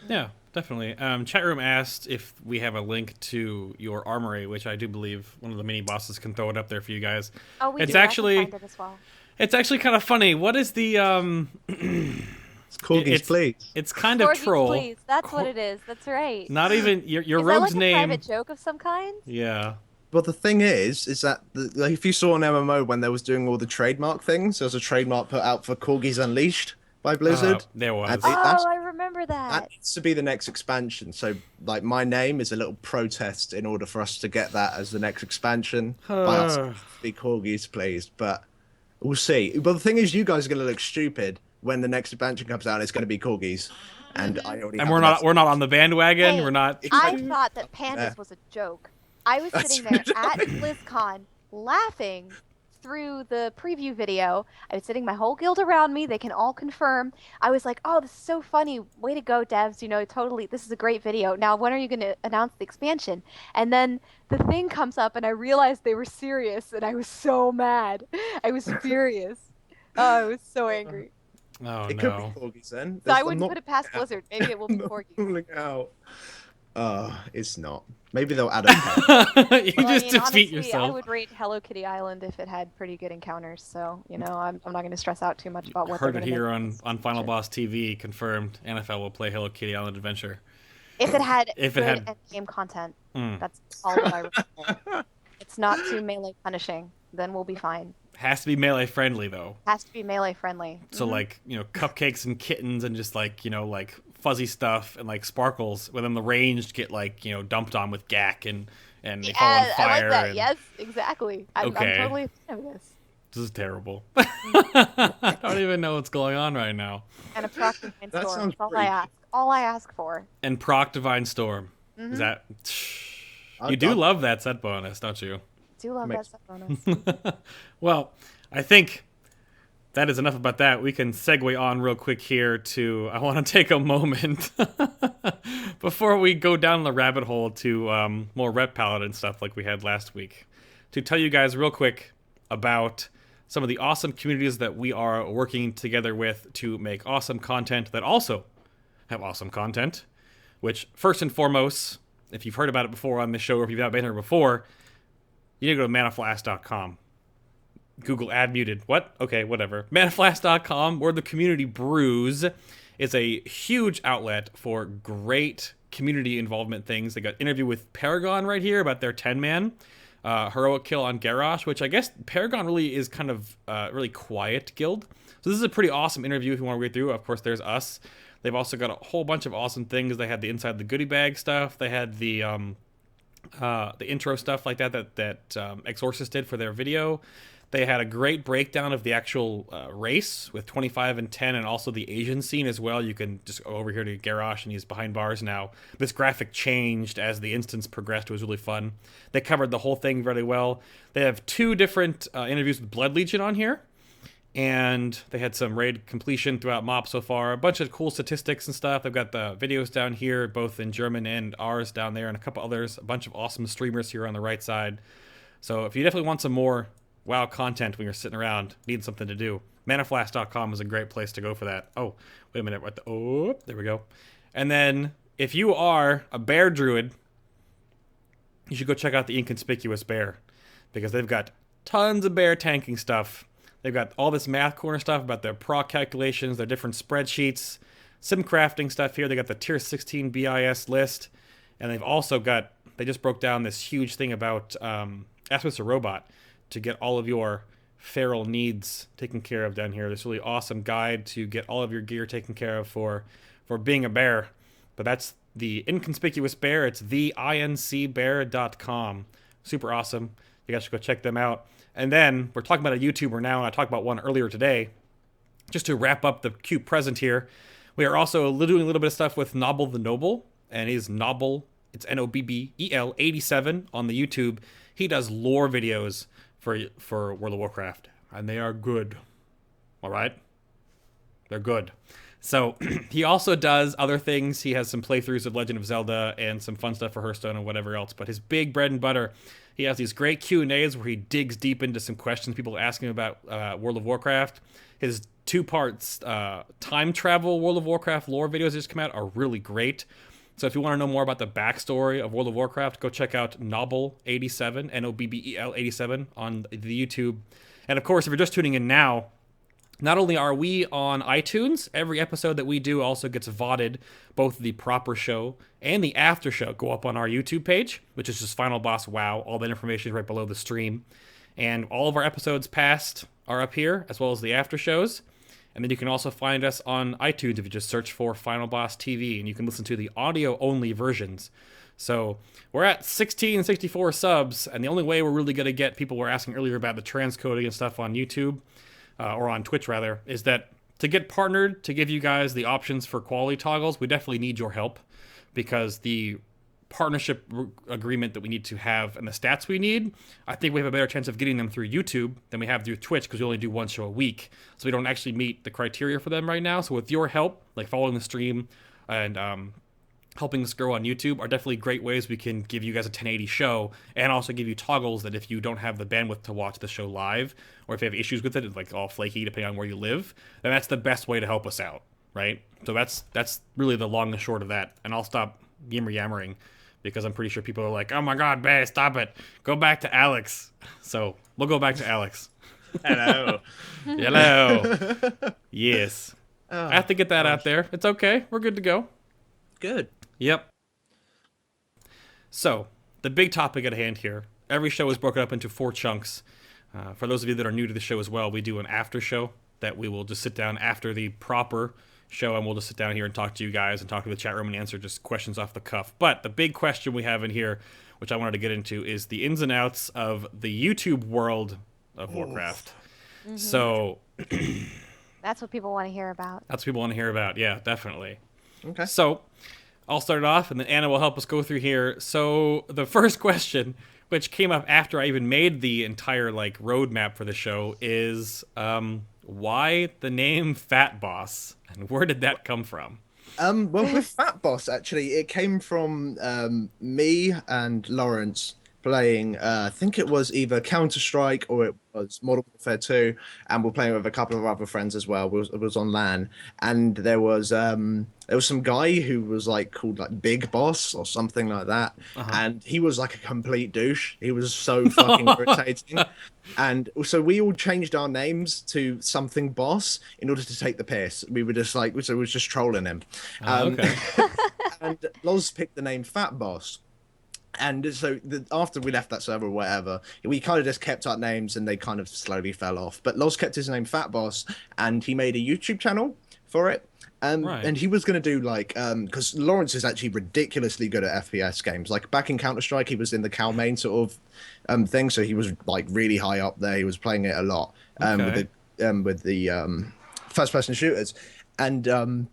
Yeah, definitely. Chat room asked if we have a link to your armory, which I do believe one of the mini bosses can throw it up there for you guys. Oh, we It's do. I can actually find it as well. it's actually kind of funny. What is the it's corgis, it's please. it's kind of Corgis, troll. please. That's what it is. That's right. Not even your Is that rogue's like a name. private joke of some kind? Yeah. But the thing is that like if you saw an MMO when they was doing all the trademark things, there was a trademark put out for Corgis Unleashed by Blizzard. There was. And Oh, I remember that that. needs to be the next expansion. So like my name is a little protest in order for us to get that as the next expansion. By us to be Corgis, please. But we'll see. But the thing is, you guys are going to look stupid when the next expansion comes out. And it's going to Mm-hmm. to be Corgis, and I already. And have we're not on the bandwagon. Hey, we're not. I thought that pandas was a joke. I was That's sitting there at BlizzCon laughing through the preview video. I was sitting my whole guild around me. They can all confirm. I was like, oh, this is so funny. Way to go, devs. You know, totally. This is a great video. Now, when are you going to announce the expansion? And then the thing comes up and I realized they were serious and I was so mad. I was furious. Oh, I was so angry. Oh It could be Corgis then. So I wouldn't put it past Blizzard. Maybe it will be Corgis. Pulling out. It's not. Maybe they'll add a pet. You Well, I just mean, defeat honestly, yourself. I would rate Hello Kitty Island if it had pretty good encounters. So, you know, I'm not going to stress out too much about what Heard they're it going to here make. on Final Boss TV. Confirmed. NFL will play Hello Kitty Island Adventure. If it had If it good had- end-game content, Mm. that's all that I recommend. It's not too melee punishing. Then we'll be fine. Has to be melee friendly though. Has to be melee friendly. So Mhm. like, cupcakes and kittens and just like, like fuzzy stuff and like sparkles, when then the ranged get like, dumped on with gack and they fall on Yeah, fire. I like that. and- Yes, exactly. I'm Okay. totally a fan of this. This is terrible. I don't even know what's going on right now. And a proc divine That storm. sounds That's all I pretty- ask. All I ask for. And Proc Divine Storm. Mhm. Is that I- you do I- love that set bonus, don't you? Do love Makes- that stuff bonus. Well, I think that is enough about that. We can segue on real quick here to, I want to take a moment before we go down the rabbit hole to more Rep Paladin stuff like we had last week, to tell you guys real quick about some of the awesome communities that we are working together with to make awesome content that also have awesome content, which first and foremost, if you've heard about it before on this show or if you've not been here before, you need to go to manaflask.com. Google ad muted. What? Okay, whatever. Manaflask.com, where the community brews, is a huge outlet for great community involvement things. They got interview with Paragon right here about their 10-man heroic kill on Garrosh, which I guess Paragon really is kind of really quiet guild. So this is a pretty awesome interview if you want to read through. Of course, there's us. They've also got a whole bunch of awesome things. They had the inside the goodie bag stuff. They had the intro stuff like that Exorcist did for their video. They had a great breakdown of the actual race with 25 and 10 and also the Asian scene as well. You can just go over here to Garrosh and he's behind bars now. This graphic changed as the instance progressed. It was really fun. They covered the whole thing really well. They have 2 different interviews with Blood Legion on here. And they had some raid completion throughout MOP so far. A bunch of cool statistics and stuff. They've got the videos down here, both in German and ours down there, and a couple others. A bunch of awesome streamers here on the right side. So if you definitely want some more WoW content when you're sitting around, needing something to do, manaflask.com is a great place to go for that. Oh, wait a minute. Oh, there we go. And then if you are a bear druid, you should go check out the Inconspicuous Bear, because they've got tons of bear tanking stuff. They've got all this math corner stuff about their proc calculations, their different spreadsheets, sim crafting stuff here. They got the tier 16 BIS list. And they've also got, they just broke down this huge thing about Ask Mr. Robot to get all of your feral needs taken care of down here. This really awesome guide to get all of your gear taken care of for being a bear. But the Inconspicuous Bear. It's theincbear.com. Super awesome. You guys should go check them out. And then we're talking about a YouTuber now, and I talked about one earlier today. Just to wrap up the cute present here, we are also doing a little bit of stuff with Nobble the Noble, and he's Nobble, it's Nobbel 87 on the YouTube. He does lore videos for World of Warcraft, and they are good. All right? They're good. So he also does other things. He has some playthroughs of Legend of Zelda and some fun stuff for Hearthstone and whatever else. But his big bread and butter, he has these great Q&As where he digs deep into some questions people are asking about World of Warcraft. His 2 parts time travel World of Warcraft lore videos that just come out are really great. So if you want to know more about the backstory of World of Warcraft, go check out Nobbel 87, Nobbel 87 on the YouTube. And of course, if you're just tuning in now, not only are we on iTunes, every episode that we do also gets VODed. Both the proper show and the after show go up on our YouTube page, which is just Final Boss WoW. All that information is right below the stream. And all of our episodes past are up here, as well as the after shows. And then you can also find us on iTunes if you just search for Final Boss TV, and you can listen to the audio-only versions. So we're at 1664 subs, and the only way we're really going to get people were asking earlier about the transcoding and stuff on YouTube, or on Twitch rather, is that to get partnered, to give you guys the options for quality toggles, we definitely need your help, because the partnership agreement that we need to have and the stats we need, I think we have a better chance of getting them through YouTube than we have through Twitch, because we only do one show a week. So we don't actually meet the criteria for them right now. So with your help, like following the stream and helping us grow on YouTube, are definitely great ways we can give you guys a 1080 show, and also give you toggles that if you don't have the bandwidth to watch the show live, or if you have issues with it, it's like all flaky depending on where you live, then that's the best way to help us out, right? So that's really the long and short of that. And I'll stop yammering, because I'm pretty sure people are like, oh my god, Bay, stop it. Go back to Alex. So we'll go back to Alex. Hello. Hello. Yes. Oh, I have to get that out there. It's okay. We're good to go. Good. Yep. So, the big topic at hand here. Every show is broken up into 4 chunks. For those of you that are new to the show as well, we do an after show that we will just sit down after the proper show, and we'll just sit down here and talk to you guys and talk to the chat room and answer just questions off the cuff. But the big question we have in here, which I wanted to get into, is the ins and outs of the YouTube world of Warcraft. Mm-hmm. So... That's what people want to hear about. That's what people want to hear about, yeah, definitely. Okay. So, I'll start it off, and then Anna will help us go through here. So, the first question, which came up after I even made the entire, roadmap for the show, is why the name Fat Boss, and where did that come from? Well, with Fat Boss, actually, it came from me and Lawrence playing, I think it was either Counter-Strike or it was Modern Warfare 2, and we're playing with a couple of other friends as well. It was on LAN, and there was some guy who was called Big Boss or something like that, and he was like a complete douche. He was so fucking irritating, and so we all changed our names to something Boss in order to take the piss. We were just so we was just trolling him. Okay. And Loz picked the name Fat Boss. And so after we left that server or whatever, we kind of just kept our names, and they kind of slowly fell off. But Loz kept his name Fat Boss, and he made a YouTube channel for it. Right. And he was going to do because Lawrence is actually ridiculously good at FPS games. Like back in Counter-Strike, he was in the Cal main sort of thing, so he was really high up there. He was playing it a lot with the first-person shooters, and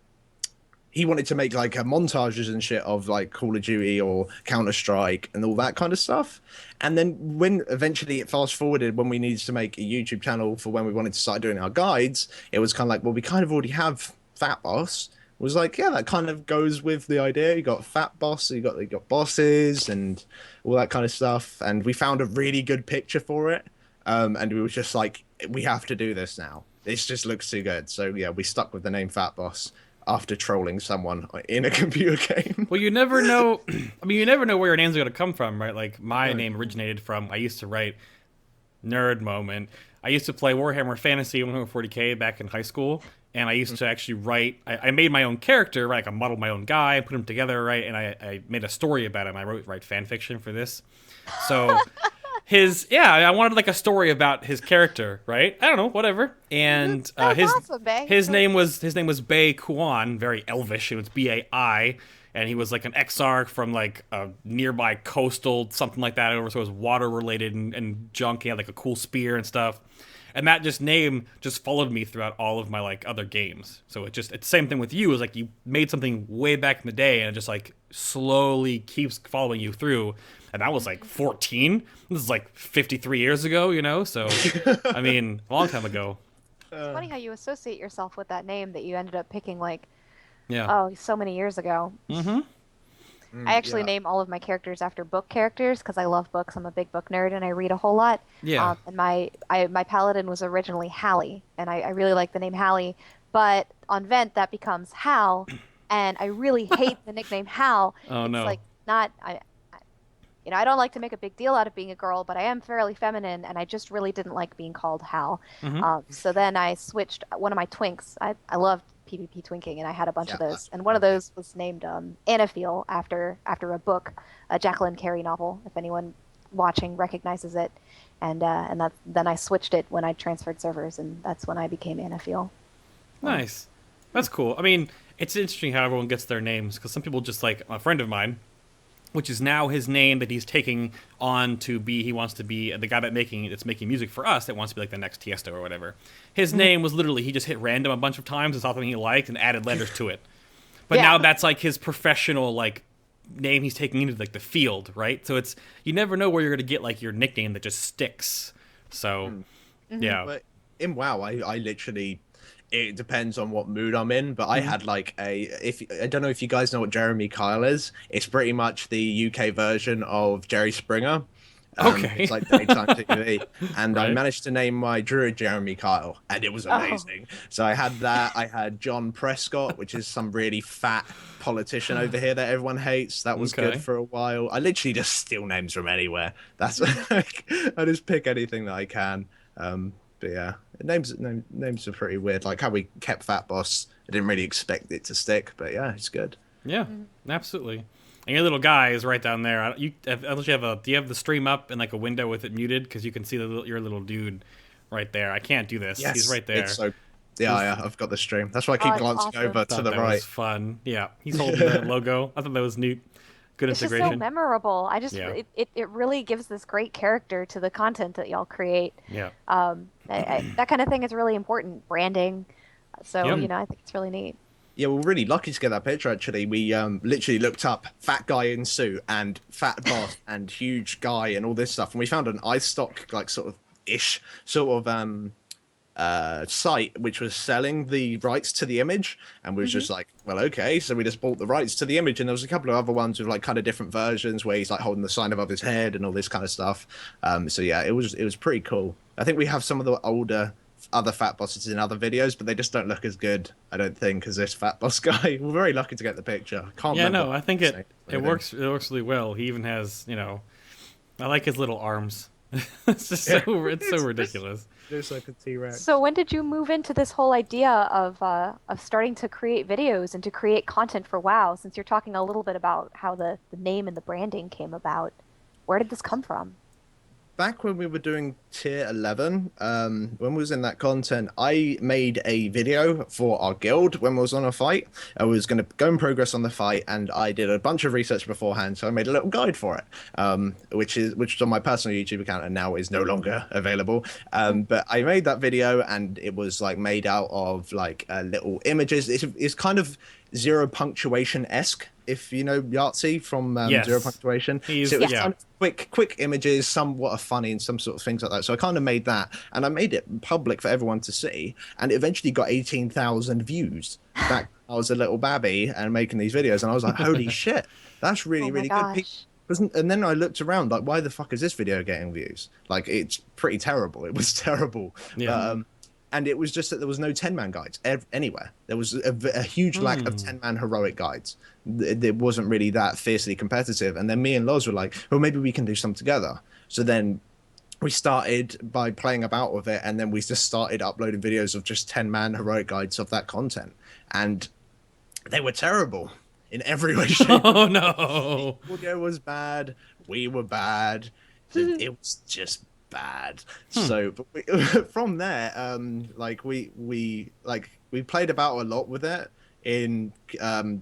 he wanted to make montages and shit of Call of Duty or Counter-Strike and all that kind of stuff. And then when eventually it fast forwarded, when we needed to make a YouTube channel for when we wanted to start doing our guides, it was kind of well, we kind of already have Fat Boss. It was yeah, that kind of goes with the idea. You got Fat Boss, you got bosses and all that kind of stuff. And we found a really good picture for it. And we were just we have to do this now. This just looks too good. So yeah, we stuck with the name Fat Boss after trolling someone in a computer game. Well, you never know. I mean, you never know where your name's going to come from, right? My name originated from, I used to write Nerd Moment. I used to play Warhammer Fantasy 140K back in high school, and I used to actually write, I made my own character, right? I modeled my own guy, put him together, right? And I made a story about him. I write fan fiction for this. So... I wanted a story about his character, right? I don't know, whatever. And awesome, his name was Bai Kuan, very elvish. It was Bai, and he was like an exarch from like a nearby coastal something like that. So it was water related and junk. He had like a cool spear and stuff. And that name just followed me throughout all of my like other games. So it's the same thing with you. Is like you made something way back in the day, and it just like slowly keeps following you through. And I was like 14. This is like 53 years ago, you know. So I mean, a long time ago. It's funny how you associate yourself with that name that you ended up picking like, yeah, so many years ago. Mm-hmm. I actually name all of my characters after book characters because I love books. I'm a big book nerd and I read a whole lot. Yeah. And my paladin was originally Hallie, and I really like the name Hallie. But on Vent, that becomes Hal, and I really hate the nickname Hal. Oh, it's no. like not I don't like to make a big deal out of being a girl, but I am fairly feminine, and I just really didn't like being called Hal. So then I switched one of my twinks. I loved PvP twinking, and I had a bunch of those. And one of those was named Anaphiel after a book, a Jacqueline Carey novel, if anyone watching recognizes it. And then I switched it when I transferred servers, and that's when I became Anaphiel. Nice. That's cool. I mean, it's interesting how everyone gets their names, because some people just like a friend of mine, which is now his name that he's taking on to be, he wants to be the guy that's making music for us, that wants to be like the next Tiesto or whatever. His name was literally, he just hit random a bunch of times and saw something he liked and added letters to it. But now that's like his professional like name he's taking into like the field, right? So it's, you never know where you're going to get like your nickname that just sticks. So yeah. But in WoW, I literally, it depends on what mood I'm in, but I had like I don't know if you guys know what Jeremy Kyle is. It's pretty much the UK version of Jerry Springer. Okay. It's like daytime TV. And Right. I managed to name my druid Jeremy Kyle, and it was amazing. So I had that. I had John Prescott, which is some really fat politician over here that everyone hates. That was Okay. good for a while. I literally just steal names from anywhere. That's like, I just pick anything that I can. But yeah, names are pretty weird. Like how we kept Fat Boss. I didn't really expect it to stick, but yeah, it's good. Yeah, absolutely. And your little guy is right down there. Unless you have do you have the stream up and like a window with it muted, because you can see your little dude right there. I can't do this. Yes, He's right there. It's so, yeah, I've got the stream. That's why I keep it's glancing awesome. over to the that right. was fun. Yeah, he's holding the logo. I thought that was neat. Good It's just integration. so memorable. Yeah. It really gives this great character to the content that y'all create. Yeah. That kind of thing is really important. Branding. So, Yep. I think it's really neat. Yeah, we're really lucky to get that picture, actually. We literally looked up fat guy in suit and fat boss and huge guy and all this stuff. And we found an iStock, like, sort of site which was selling the rights to the image. And we was just like, well, okay. So we just bought the rights to the image. And there was a couple of other ones with, like, kind of different versions where he's, like, holding the sign above his head and all this kind of stuff. So, yeah, it was pretty cool. I think we have some of the older other fat bosses in other videos, but they just don't look as good, I don't think, as this fat boss guy. We're very lucky to get the picture. Can't Yeah, remember no, I think what it works. It works really well. He even has, I like his little arms. It's just so ridiculous. Looks like a T-Rex. So when did you move into this whole idea of starting to create videos and to create content for WoW? Since you're talking a little bit about how the name and the branding came about, where did this come from? Back when we were doing tier 11, when we was in that content, I made a video for our guild when we was on a fight. I was going to go in progress on the fight, and I did a bunch of research beforehand, so I made a little guide for it, which is on my personal YouTube account and now is no longer available. But I made that video, and it was like made out of like little images. It's kind of zero punctuation-esque, if you know Yahtzee from Yes. Zero Punctuation. So it was kind of quick images, somewhat are funny and some sort of things like that. So I kind of made that, and I made it public for everyone to see, and it eventually got 18,000 views. Back I was a little babby and making these videos, and I was like, holy shit, that's really, really good. And then I looked around, like, why the fuck is this video getting views? Like, it's pretty terrible. It was terrible. Yeah. And it was just that there was no 10-man guides anywhere. There was a huge lack of 10-man heroic guides. It wasn't really that fiercely competitive. And then me and Loz were like, well, maybe we can do some together. So then we started by playing about with it, and then we just started uploading videos of just 10-man heroic guides of that content. And they were terrible in every way, shape. Oh, no. The audio was bad. We were bad. It was just bad. So but from there, we played about a lot with it. in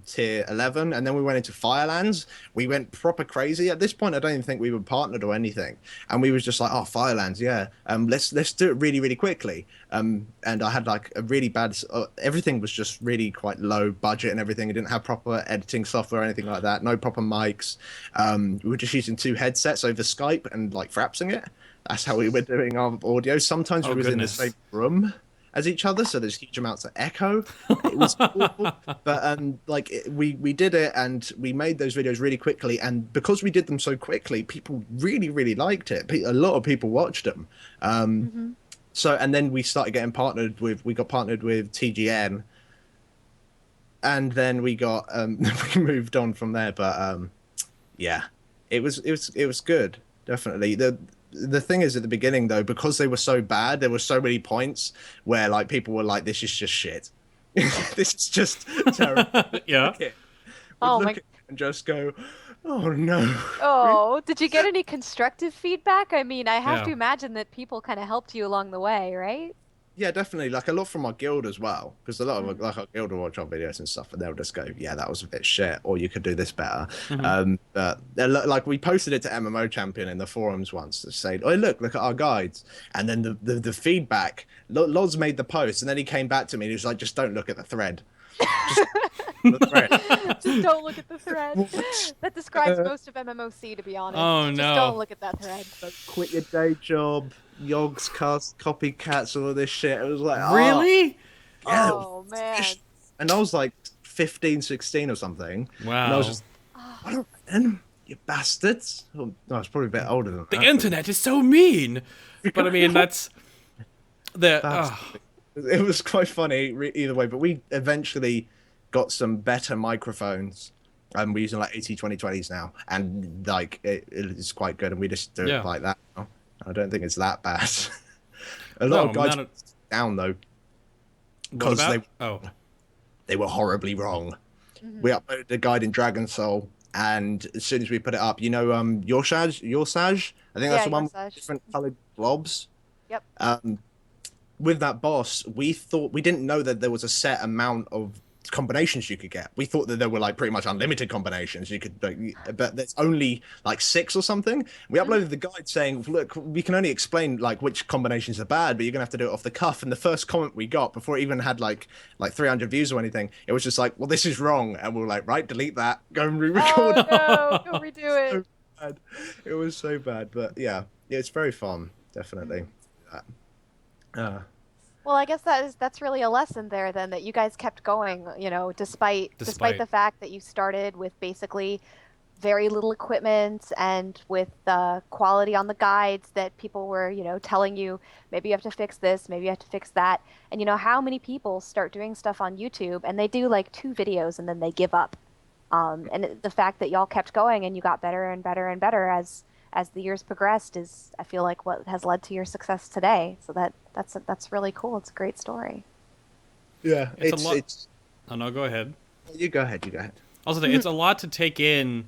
tier 11, and then we went into Firelands. We went proper crazy. At this point, I don't even think we were partnered or anything, and we was just like, oh, Firelands, yeah, let's do it really, really quickly. And I had like a really bad, everything was just really quite low budget and everything. It didn't have proper editing software or anything like that, no proper mics. We were just using 2 headsets over Skype and like frapsing it. That's how we were doing our audio. Sometimes we was in the same room as each other, so there's huge amounts of echo. It was awful, but we did it, and we made those videos really quickly, and because we did them so quickly, people really, really liked it. A lot of people watched them. So, and then we started getting we got partnered with TGN, and then we got we moved on from there. But yeah, it was good, definitely. The thing is, at the beginning though, because they were so bad, there were so many points where like people were like, "This is just shit. This is just terrible." Yeah. Oh my! And just go, "Oh no." Oh, did you get any constructive feedback? I mean, I have Yeah. to imagine that people kind of helped you along the way, right? Yeah, definitely. Like a lot from our guild as well, because a lot of like our guild will watch our videos and stuff, and they'll just go, "Yeah, that was a bit shit," or "You could do this better." But like we posted it to MMO Champion in the forums once to say, "Oh, look at our guides," and then the feedback. Loz made the post, and then he came back to me and he was like, "Just don't look at the thread." Just the thread. Just don't look at the thread. That describes most of MMOC, to be honest. Oh, Just no. don't look at that thread. Quit your day job. Yogs, cast, copycats, all of this shit. It was like, Really? yeah. Oh man. And I was like 15, 16 or something. Wow. And I was just, what a man, you bastards. Oh, no, I was probably a bit older than The that. internet is so mean. But I mean, that's the. It was quite funny either way, but we eventually got some better microphones. We're using like 80-20-20s now, and like it's quite good, and we just do it like that now. I don't think it's that bad. A lot of guys down though, because they were horribly wrong. We uploaded a guide in Dragon Soul, and as soon as we put it up, your Saj, I think that's the one with different colored blobs. Yep. With that boss, we didn't know that there was a set amount of combinations you could get. We thought that there were like pretty much unlimited combinations you could, but there's only like 6 or something. We uploaded the guide saying, look, we can only explain like which combinations are bad, but you're gonna have to do it off the cuff. And the first comment we got, before it even had like 300 views or anything, it was just like, well, this is wrong. And we were like, right, delete that, go and re-record. Oh no, go redo it. So bad. It was so bad, but yeah, it's very fun, definitely. Well, I guess that's really a lesson there then, that you guys kept going, despite the fact that you started with basically very little equipment and with the quality on the guides that people were, telling you, maybe you have to fix this, maybe you have to fix that. And how many people start doing stuff on YouTube and they do like 2 videos and then they give up. And the fact that y'all kept going and you got better and better and better as the years progressed is, I feel like, what has led to your success today. So that's really cool. It's a great story. Yeah, it's Oh no, go ahead. You go ahead. I was gonna say, it's a lot to take in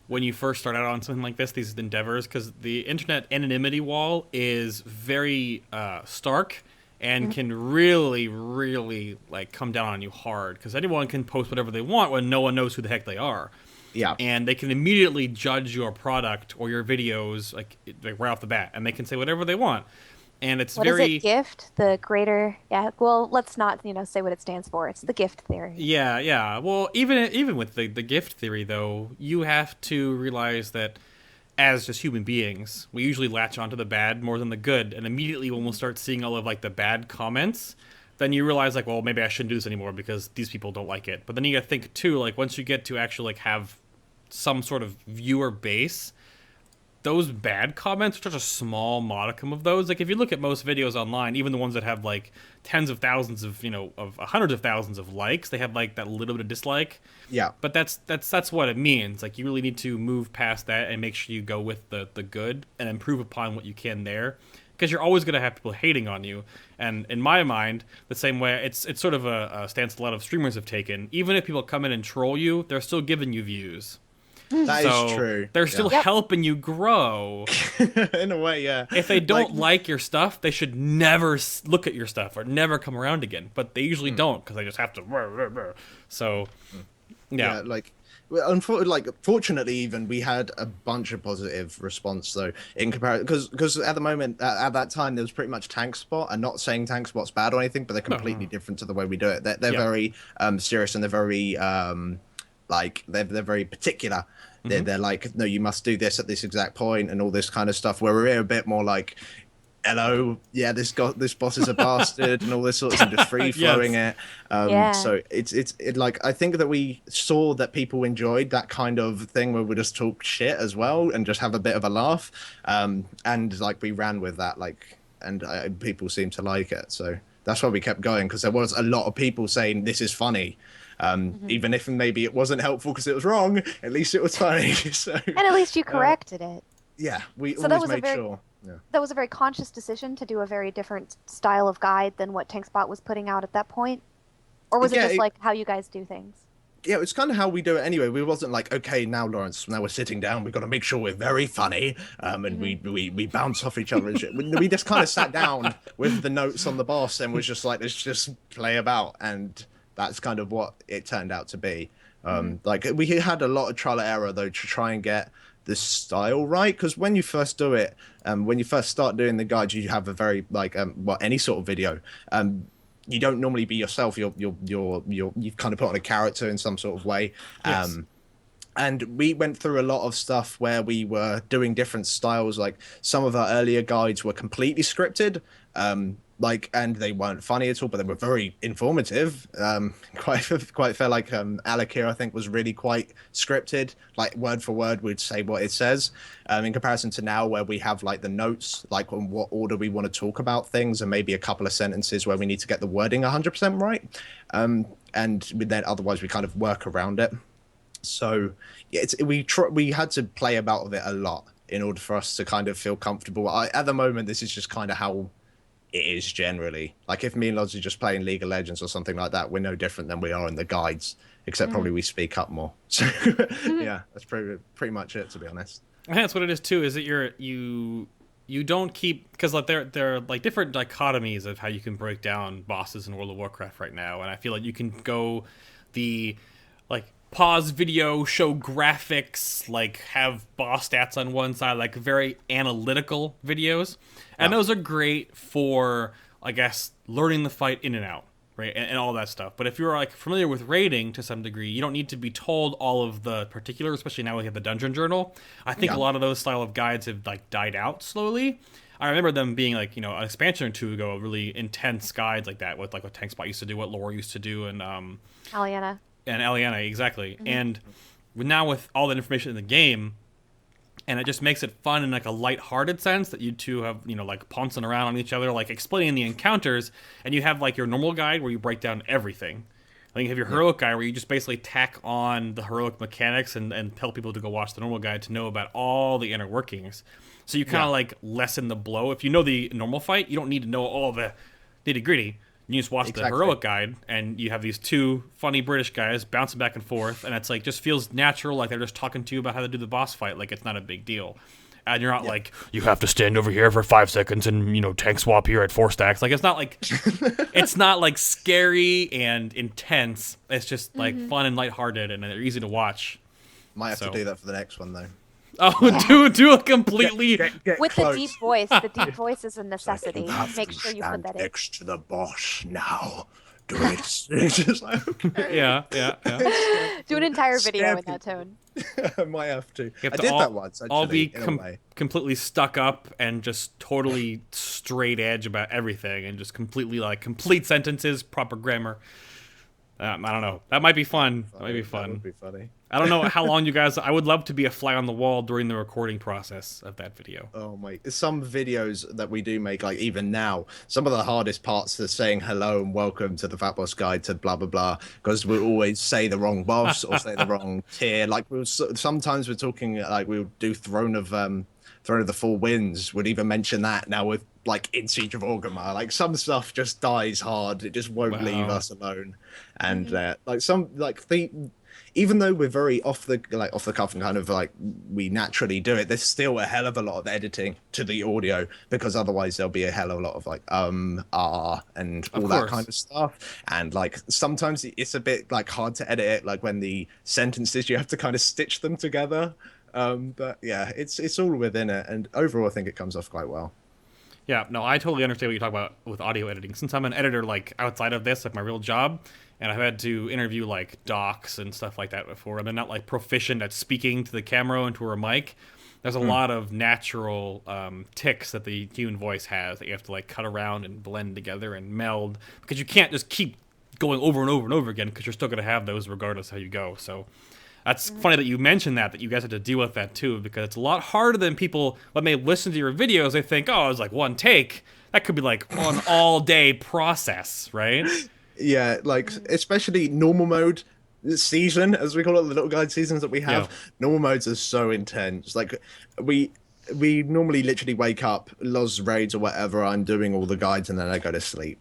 when you first start out on something like this, these endeavors, because the internet anonymity wall is very stark and can really, really like come down on you hard, because anyone can post whatever they want when no one knows who the heck they are. Yeah. And they can immediately judge your product or your videos like right off the bat, and they can say whatever they want. And it's what is it, gift? The greater, yeah. Well, let's not, say what it stands for. It's the gift theory. Yeah. Well, even with the gift theory, though, you have to realize that as just human beings, we usually latch onto the bad more than the good. And immediately when we'll start seeing all of like the bad comments, then you realize like, well, maybe I shouldn't do this anymore because these people don't like it. But then you gotta think too, like once you get to actually like have some sort of viewer base, those bad comments are such a small modicum of those. Like if you look at most videos online, even the ones that have like tens of thousands of of hundreds of thousands of likes, they have like that little bit of dislike. Yeah. But that's what it means. Like you really need to move past that and make sure you go with the good and improve upon what you can there, because you're always going to have people hating on you. And in my mind, the same way, it's sort of a stance a lot of streamers have taken. Even if people come in and troll you, they're still giving you views. That is true. They're still helping you grow. In a way, yeah. If they don't like your stuff, they should never look at your stuff or never come around again. But they usually don't because they just have to. So, yeah. Fortunately, even we had a bunch of positive response though in comparison because at the moment at that time there was pretty much tank spot. And not saying tank spot's bad or anything, but they're completely different to the way we do it. They're very serious, and they're very they're very particular. They're like, no, you must do this at this exact point and all this kind of stuff. Where we're here a bit more like, hello, yeah, this boss is a bastard and all this sort of stuff, just free flowing it. So it's like, I think that we saw that people enjoyed that kind of thing where we just talk shit as well and just have a bit of a laugh. And like we ran with that, and people seem to like it. So that's why we kept going, because there was a lot of people saying this is funny. Even if maybe it wasn't helpful because it was wrong, at least it was funny. So, and at least you corrected it. Yeah, we always made sure. Yeah. That was a very conscious decision to do a very different style of guide than what TankSpot was putting out at that point? Or was it just like how you guys do things? Yeah, it's kind of how we do it anyway. We wasn't like, okay, now Lawrence, now we're sitting down, we've got to make sure we're very funny, and we bounce off each other and shit. We just kind of sat down with the notes on the boss and was just like, let's just play about, and that's kind of what it turned out to be. Like we had a lot of trial and error though to try and get the style right, because when you first do it, when you first start doing the guides, you have a very any sort of video. You don't normally be yourself. You've kind of put on a character in some sort of way. Yes. And we went through a lot of stuff where we were doing different styles. Like some of our earlier guides were completely scripted. And they weren't funny at all, but they were very informative. Quite fair. Like Alec here, I think, was really quite scripted. Like word for word, we'd say what it says. In comparison to now, where we have like the notes, like on what order we want to talk about things, and maybe a couple of sentences where we need to get the wording 100% right. And then otherwise we kind of work around it. So yeah, we had to play about with it a lot in order for us to kind of feel comfortable. At the moment, this is just kind of how it is generally. Like if me and Lods are just playing League of Legends or something like that, we're no different than we are in the guides, except probably we speak up more. So yeah, that's pretty much it, to be honest. I think that's what it is too, is that you don't keep, because like there are like different dichotomies of how you can break down bosses in World of Warcraft right now, and I feel like you can go the like pause video, show graphics, like have boss stats on one side, like very analytical videos. And those are great for, I guess, learning the fight in and out, right? And all that stuff. But if you're like familiar with raiding to some degree, you don't need to be told all of the particulars, especially now we have the dungeon journal. I think a lot of those style of guides have like died out slowly. I remember them being like, an expansion or two ago, really intense guides like that, with like what TankSpot used to do, what Lore used to do, and Aliana. And Aliana, exactly. And now with all that information in the game, and it just makes it fun in like a light-hearted sense that you two have, like pouncing around on each other, like explaining the encounters, and you have like your normal guide where you break down everything. Then you have your heroic guide where you just basically tack on the heroic mechanics and tell people to go watch the normal guide to know about all the inner workings. So you kind of like lessen the blow. If you know the normal fight, you don't need to know all the nitty-gritty. You just watch the heroic guide, and you have these two funny British guys bouncing back and forth, and it's like just feels natural, like they're just talking to you about how to do the boss fight, like it's not a big deal. And you're not like, you have to stand over here for 5 seconds and tank swap here at 4 stacks. Like it's not like scary and intense. It's just like fun and lighthearted, and they're easy to watch. Might have to do that for the next one though. Oh, do a completely get with close. The deep voice. The deep voice is a necessity. Make sure you put that in. Next to the boss now. Do it. It's just like, okay. Yeah. Do an entire video in that tone. I might have to. I did that once. Actually, I'll be completely stuck up and just totally straight edge about everything, and just completely like complete sentences, proper grammar. I don't know. That might be fun. That might be fun. That would be funny. I don't know how long you guys... I would love to be a fly on the wall during the recording process of that video. Oh, my... Some videos that we do make, like, even now, some of the hardest parts are saying hello and welcome to the Fat Boss Guide to blah, blah, blah, because we'll always say the wrong boss or say the wrong tier. Like, sometimes we're talking, like, we'll do Throne of the Four Winds. We'd even mention that now with, like, in Siege of Orgrimmar. Like, some stuff just dies hard. It just won't leave us alone. And, even though we're very off the cuff and kind of like we naturally do it, there's still a hell of a lot of editing to the audio, because otherwise there'll be a hell of a lot of like and all that kind of stuff. And like sometimes it's a bit like hard to edit it, like when the sentences you have to kind of stitch them together. But yeah, it's all within it, and overall I think it comes off quite well. Yeah, no, I totally understand what you talk about with audio editing. Since I'm an editor, like, outside of this, like, my real job, and I've had to interview, like, docs and stuff like that before, and I'm not, like, proficient at speaking to the camera and to a mic, there's a lot of natural tics that the human voice has that you have to, like, cut around and blend together and meld, because you can't just keep going over and over and over again, because you're still going to have those regardless how you go, so... That's funny that you mentioned that you guys had to deal with that too, because it's a lot harder than people, when they listen to your videos, they think, oh, it was like one take. That could be like an all-day process, right? Yeah, like, especially normal mode season, as we call it, the little guide seasons that we have, normal modes are so intense. Like, we normally literally wake up, Loz raids or whatever, I'm doing all the guides, and then I go to sleep.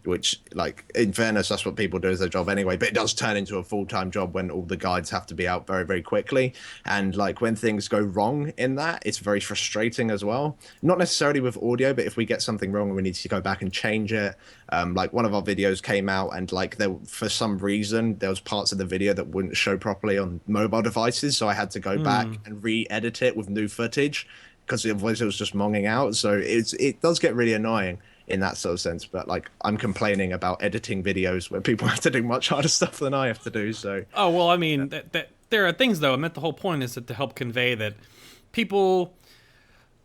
Which, like, in fairness, that's what people do as their job anyway, but it does turn into a full-time job when all the guides have to be out very, very quickly. And like when things go wrong in that, it's very frustrating as well. Not necessarily with audio, but if we get something wrong and we need to go back and change it, like one of our videos came out and like there, for some reason, there was parts of the video that wouldn't show properly on mobile devices, so I had to go back and re-edit it with new footage, because otherwise it was just monging out. So it does get really annoying in that sort of sense, but like I'm complaining about editing videos where people have to do much harder stuff than I have to do. So oh well, I mean, there are things though. I meant the whole point is that to help convey that people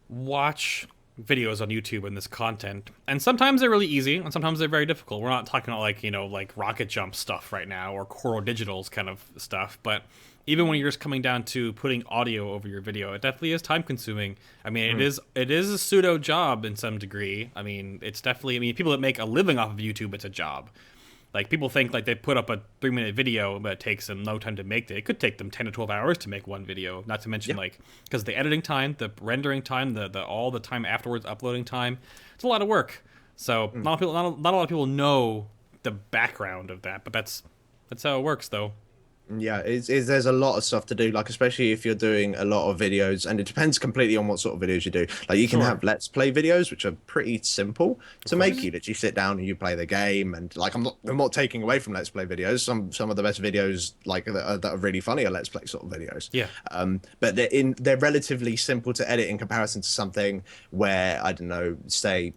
watch videos on YouTube and this content, and sometimes they're really easy and sometimes they're very difficult. We're not talking about like, you know, like rocket jump stuff right now or Coral Digital's kind of stuff, but even when you're just coming down to putting audio over your video, it definitely is time consuming. I mean, it is a pseudo job in some degree. I mean, it's definitely, I mean, people that make a living off of YouTube, it's a job. Like, people think like they put up a 3-minute video, but it takes them no time to make it. It could take them 10 to 12 hours to make one video, not to mention like, because the editing time, the rendering time, the all the time afterwards, uploading time, it's a lot of work. So not a lot of people know the background of that, but that's how it works though. Yeah, there's a lot of stuff to do, like especially if you're doing a lot of videos, and it depends completely on what sort of videos you do. Like you can have let's play videos, which are pretty simple to make. You literally sit down and you play the game, and like I'm not taking away from let's play videos. Some of the best videos like that are really funny are let's play sort of videos. Yeah. But they're relatively simple to edit in comparison to something where, I don't know, say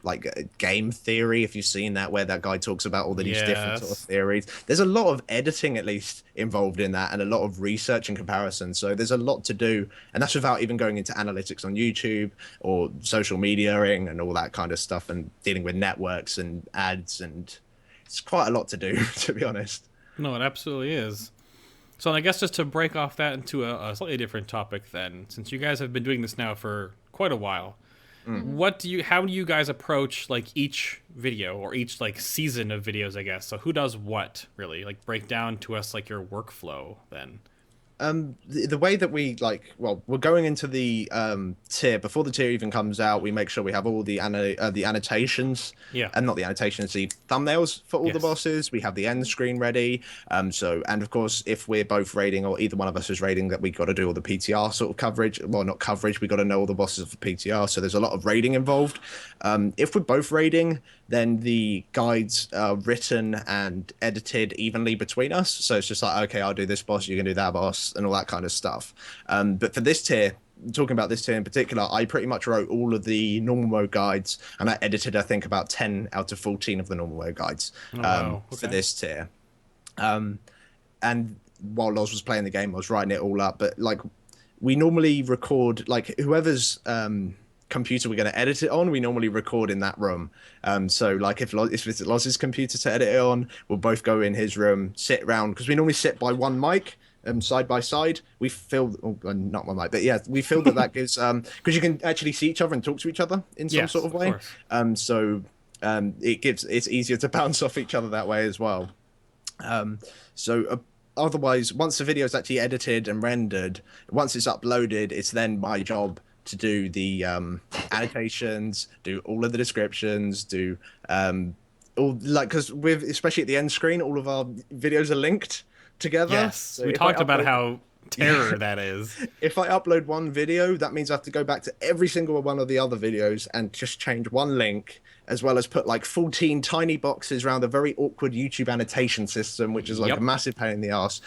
like game theory, if you've seen that, where that guy talks about all these different sort of theories. There's a lot of editing at least involved in that, and a lot of research and comparison, so there's a lot to do, and that's without even going into analytics on YouTube or social mediaing and all that kind of stuff, and dealing with networks and ads, and it's quite a lot to do, to be honest. No, it absolutely is. So I guess just to break off that into a slightly different topic then, since you guys have been doing this now for quite a while, how do you guys approach like each video or each like season of videos, I guess? So who does what, really? Like, break down to us like your workflow then. The way that we like, well, we're going into the tier before the tier even comes out. We make sure we have all the annotations, and not the annotations, the thumbnails for all the bosses. We have the end screen ready. So, and of course, if we're both raiding or either one of us is raiding, that we got to do all the PTR sort of coverage. Well, not coverage. We got to know all the bosses for PTR. So there's a lot of raiding involved. If we're both raiding, then the guides are written and edited evenly between us. So it's just like, okay, I'll do this boss, you can do that boss, and all that kind of stuff. But for this tier, talking about this tier in particular, I pretty much wrote all of the normal mode guides, and I edited, I think, about 10 out of 14 of the normal mode guides for this tier. And while Loz was playing the game, I was writing it all up. But like, we normally record, like, whoever's computer we're going to edit it on, we normally record in that room. So like if it's Loz's computer to edit it on, we'll both go in his room, sit around, because we normally sit by one mic, side by side. We feel, not one mic, but yeah, we feel that gives, because you can actually see each other and talk to each other in some sort of way. So it's easier to bounce off each other that way as well. Otherwise, once the video is actually edited and rendered, once it's uploaded, it's then my job to do the annotations, do all of the descriptions, do all like because with especially at the end screen, all of our videos are linked together. Yes, so we talked about how terror that is. If I upload one video, that means I have to go back to every single one of the other videos and just change one link, as well as put like 14 tiny boxes around a very awkward YouTube annotation system, which is like a massive pain in the ass.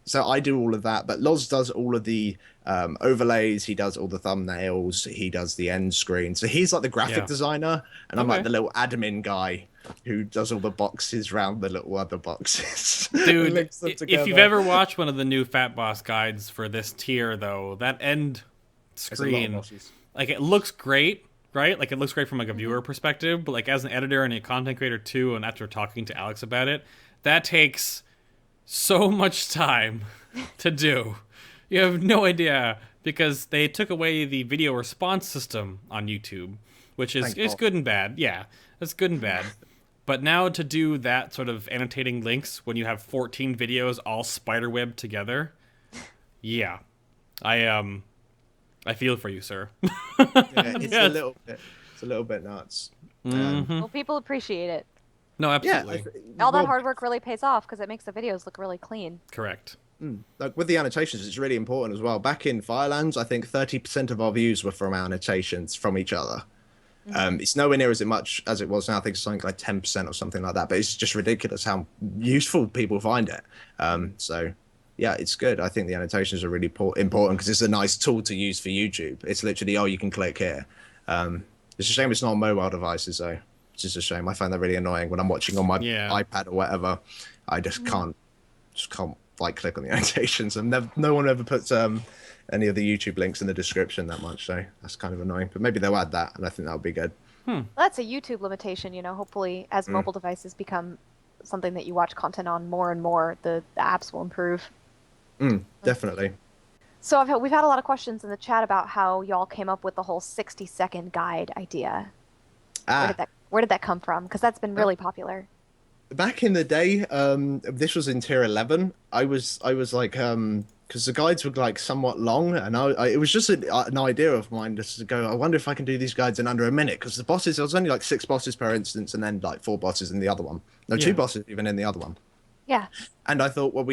So I do all of that, but Loz does all of the overlays. He does all the thumbnails. He does the end screen. So he's like the graphic designer, and I'm like the little admin guy who does all the boxes around the little other boxes. Dude, if you've ever watched one of the new Fat Boss guides for this tier, though, that end screen, like it looks great, right? Like it looks great from like a viewer perspective, but like as an editor and a content creator too, and after talking to Alex about it, that takes so much time to do. You have no idea, because they took away the video response system on YouTube, which is it's good and bad. Yeah, it's good and bad. But now to do that sort of annotating links when you have 14 videos all spiderweb together, yeah, I feel for you, sir. It's a little bit nuts. Well, people appreciate it. No, absolutely. All that hard work really pays off because it makes the videos look really clean. Correct. Like with the annotations, it's really important as well. Back in Firelands, I think 30% of our views were from annotations from each other. It's nowhere near as much as it was now. I think it's something like 10% or something like that. But it's just ridiculous how useful people find it. So, yeah, it's good. I think the annotations are really important because it's a nice tool to use for YouTube. It's literally, you can click here. It's a shame it's not on mobile devices, though. It's just a shame. I find that really annoying when I'm watching on my iPad or whatever. I just can't like click on the annotations. And no one ever puts any of the YouTube links in the description that much, so that's kind of annoying. But maybe they'll add that, and I think that would be good. Well, that's a YouTube limitation, hopefully as mobile devices become something that you watch content on more and more, the apps will improve. Definitely. So we've had a lot of questions in the chat about how y'all came up with the whole 60-second guide idea. Where did that come from? Because that's been really popular. Back in the day, this was in tier 11. I was like, because the guides were like somewhat long, and it was just an idea of mine just to go, I wonder if I can do these guides in under a minute, because the bosses, there was only like 6 bosses per instance, and then like 4 bosses in the other one. No, 2 bosses even in the other one. Yeah. And I thought, well,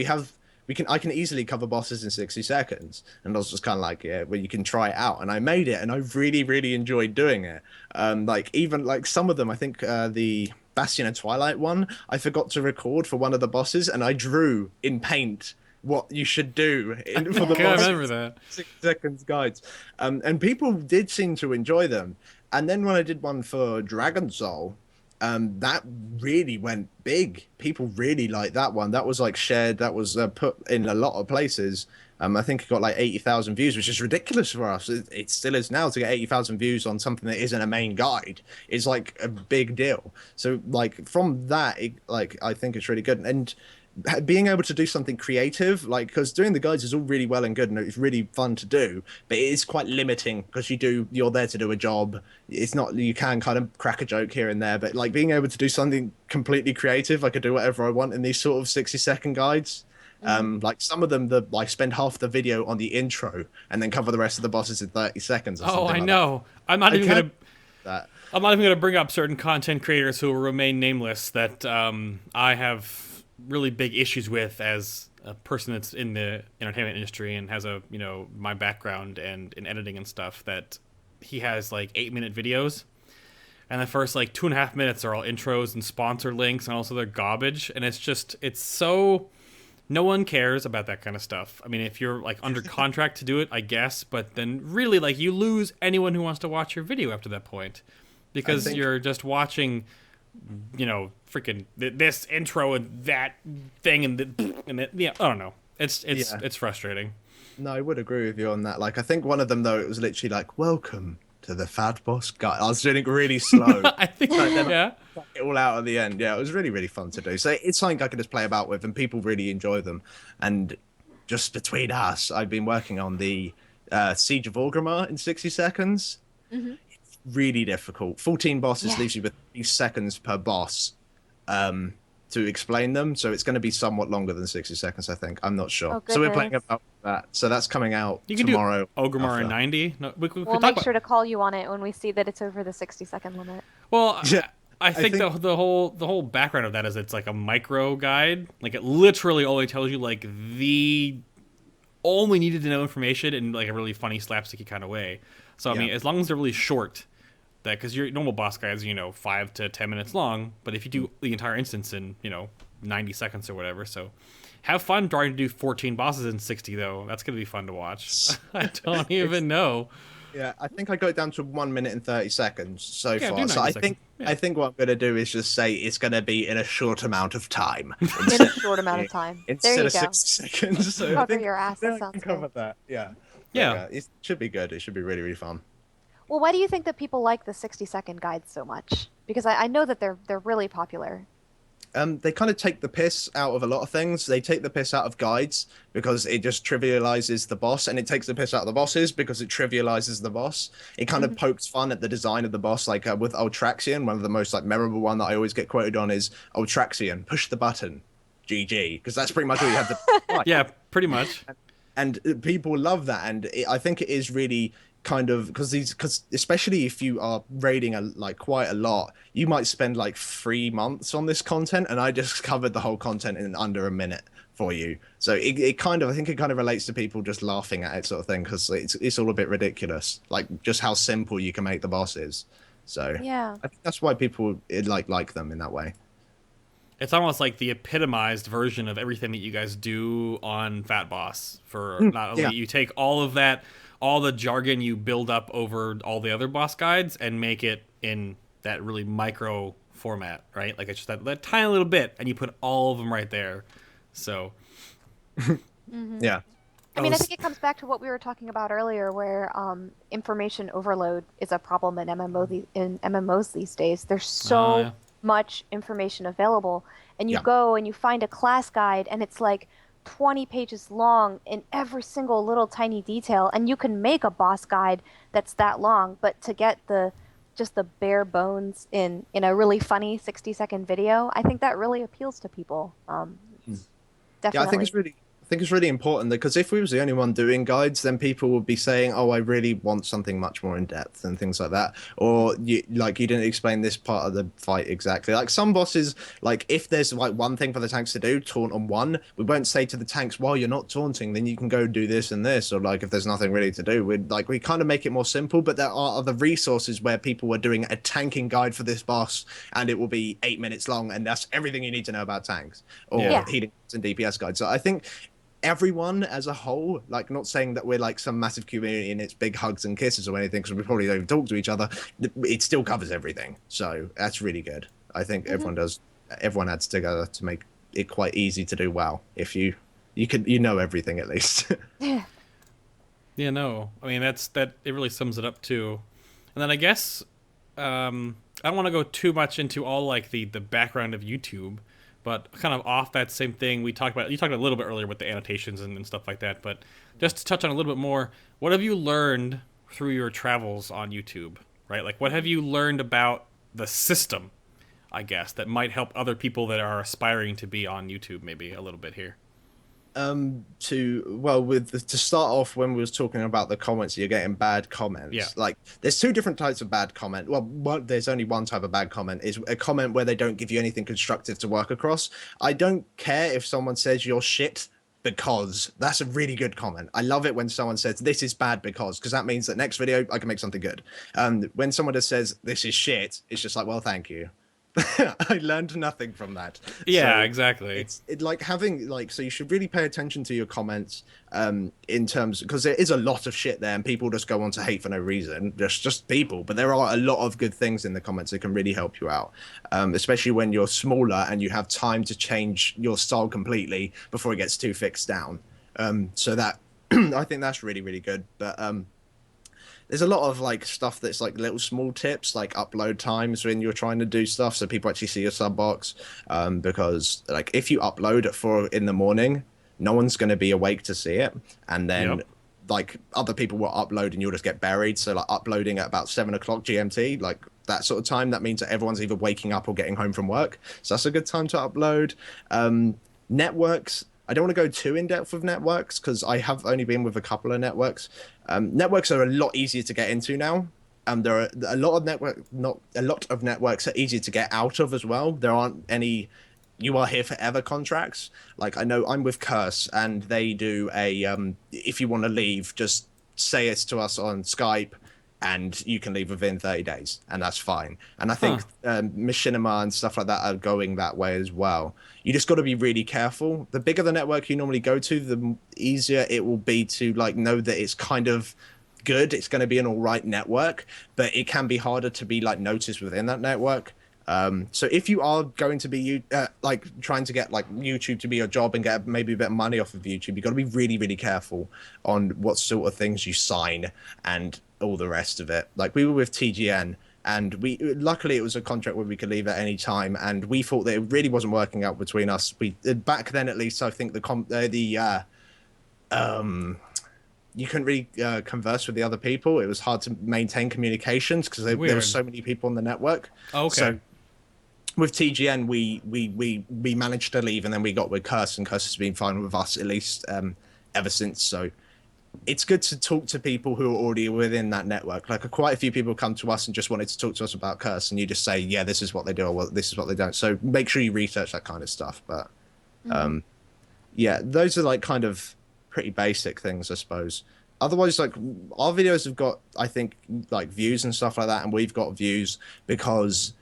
I can easily cover bosses in 60 seconds. And I was just kind of like, well, you can try it out. And I made it, and I really, really enjoyed doing it. Like even like some of them, I think the Bastion and Twilight one, I forgot to record for one of the bosses, and I drew in paint what you should do for the bosses. I remember that. 6 seconds guides. And people did seem to enjoy them. And then when I did one for Dragon Soul, that really went big. People really liked that one. That was like shared. That was put in a lot of places. I think it got like 80,000 views, which is ridiculous for us. It still is now to get 80,000 views on something that isn't a main guide. It's like a big deal. So like from that, I think it's really good. And being able to do something creative, like, because doing the guides is all really well and good and it's really fun to do, but it is quite limiting because you're there to do a job. It's not, you can kind of crack a joke here and there, but like being able to do something completely creative, I could do whatever I want in these sort of 60-second guides. Like some of them, like spend half the video on the intro and then cover the rest of the bosses in 30 seconds. Or I know. I'm not even gonna bring up certain content creators who will remain nameless that I have really big issues with as a person that's in the entertainment industry and has my background and in editing and stuff, that he has like 8-minute videos, and the first like 2.5 minutes are all intros and sponsor links, and also they're garbage, and it's so. No one cares about that kind of stuff. I mean, if you're like under contract to do it, I guess, but then really like you lose anyone who wants to watch your video after that point, because you're just watching, freaking this intro and that thing and I don't know. It's frustrating. No, I would agree with you on that. Like, I think one of them though, it was literally like, "Welcome to the Fat Boss Guide." I was doing it really slow. I think, it all out at the end. Yeah, it was really, really fun to do. So it's something I can just play about with, and people really enjoy them. And just between us, I've been working on the Siege of Orgrimmar in 60 seconds. It's really difficult. 14 bosses leaves you with 3 seconds per boss to explain them. So it's going to be somewhat longer than 60 seconds, I think. I'm not sure. So we're playing about that. So that's coming out tomorrow. You can do Orgrimmar in 90. No, we'll make sure to call you on it when we see that it's over the 60-second limit. Well, I think the whole background of that is it's like a micro guide. Like it literally only tells you like the only needed to know information in like a really funny slapsticky kind of way. So I mean, as long as they're really short, that because your normal boss guides, 5 to 10 minutes long. But if you do the entire instance in 90 seconds or whatever, so have fun trying to do 14 bosses in 60 though. That's gonna be fun to watch. I don't even know. Yeah, I think I got it down to 1 minute and 30 seconds so far. So I Yeah. think what I'm gonna do is just say it's gonna be in a short amount of time. In a short amount of time. There you Instead go. of 60 seconds. So Cover your ass. That I sounds can cover good. that. Yeah. Yeah. It should be good. It should be really, really fun. Well, why do you think that people like the 60-second guides so much? Because I know that they're really popular. They kind of take the piss out of a lot of things. They take the piss out of guides because it just trivializes the boss, and it takes the piss out of the bosses because it trivializes the boss. It kind of pokes fun at the design of the boss, like with Ultraxion. One of the most like memorable one that I always get quoted on is Ultraxion, push the button, GG, because that's pretty much all you have to. Yeah, pretty much. And people love that, and I think it is really kind of because especially if you are raiding like quite a lot, you might spend like 3 months on this content, and I just covered the whole content in under a minute for you. So it kind of, I think it kind of relates to people just laughing at it sort of thing, because it's all a bit ridiculous, like just how simple you can make the bosses. So Yeah. I think that's why people like them in that way. It's almost like the epitomized version of everything that you guys do on Fat Boss. For not only you take all of that, all the jargon you build up over all the other boss guides, and make it in that really micro format, right? Like it's just that tiny little bit, and you put all of them right there. So, Yeah. I mean, I think it comes back to what we were talking about earlier, where information overload is a problem in MMOs these days. There's so much information available, and you go and you find a class guide, and it's like 20 pages long in every single little tiny detail, and you can make a boss guide that's that long, but to get just the bare bones in a really funny 60-second video, I think that really appeals to people. Definitely. Yeah, I think it's really important, because if we was the only one doing guides, then people would be saying, "Oh, I really want something much more in depth," and things like that. Or you didn't explain this part of the fight exactly. Like some bosses, like if there's like one thing for the tanks to do, taunt on one, we won't say to the tanks, "Well, you're not taunting, then you can go do this and this." Or like if there's nothing really to do, we kind of make it more simple. But there are other resources where people are doing a tanking guide for this boss, and it will be 8 minutes long, and that's everything you need to know about tanks or healing and DPS guides. So I think everyone as a whole, like not saying that we're like some massive community and it's big hugs and kisses or anything, because we probably don't even talk to each other, it still covers everything. So that's really good. I think everyone adds together to make it quite easy to do well, if you know everything at least. Yeah, no, I mean it really sums it up too. And then I guess I don't want to go too much into all like the background of YouTube, but kind of off that same thing you talked about a little bit earlier with the annotations and stuff like that, but just to touch on a little bit more, what have you learned through your travels on YouTube, right? Like what have you learned about the system, I guess, that might help other people that are aspiring to be on YouTube maybe a little bit here? To start off, when we was talking about the comments, you're getting bad comments. Yeah. Like there's two different types of bad comment. Well, there's only one type of bad comment, is a comment where they don't give you anything constructive to work across. I don't care if someone says you're shit, because that's a really good comment. I love it when someone says this is bad because that means that next video I can make something good. When someone just says this is shit, it's just like, well, thank you. I learned nothing from that. Yeah, so exactly. It's like having so you should really pay attention to your comments in terms, because there is a lot of shit there and people just go on to hate for no reason, just people, but there are a lot of good things in the comments that can really help you out, especially when you're smaller and you have time to change your style completely before it gets too fixed down. So that I think that's really, really good. But there's a lot of like stuff that's like little small tips, like upload times when you're trying to do stuff so people actually see your sub box, because like if you upload at 4 a.m, no one's going to be awake to see it, and then like other people will upload and you'll just get buried. So like uploading at about 7 o'clock GMT, like that sort of time, that means that everyone's either waking up or getting home from work, so that's a good time to upload. Networks, I don't want to go too in depth with networks because I have only been with a couple of networks. Networks are a lot easier to get into now. There are a lot of networks are easy to get out of as well. There aren't any "you are here forever" contracts. Like I know I'm with Curse, and they do a if you want to leave, just say it to us on Skype, and you can leave within 30 days, and that's fine. And I think Machinima and stuff like that are going that way as well. You just got to be really careful. The bigger the network you normally go to, the easier it will be to like know that it's kind of good. It's going to be an all right network, but it can be harder to be like noticed within that network. So if you are going to be like trying to get like YouTube to be your job and get maybe a bit of money off of YouTube, you got to be really, really careful on what sort of things you sign and all the rest of it. Like we were with TGN, and we luckily it was a contract where we could leave at any time, and we thought that it really wasn't working out between us. We back then at least, I think you couldn't really converse with the other people. It was hard to maintain communications because there were so many people on the network. Okay. So with TGN, we managed to leave, and then we got with Curse, and Curse has been fine with us at least ever since. So it's good to talk to people who are already within that network. Like quite a few people come to us and just wanted to talk to us about Curse, and you just say, yeah, this is what they do, or well, this is what they don't. So make sure you research that kind of stuff. But yeah, those are like kind of pretty basic things, I suppose. Otherwise, like our videos have got, I think, like views and stuff like that, and we've got views because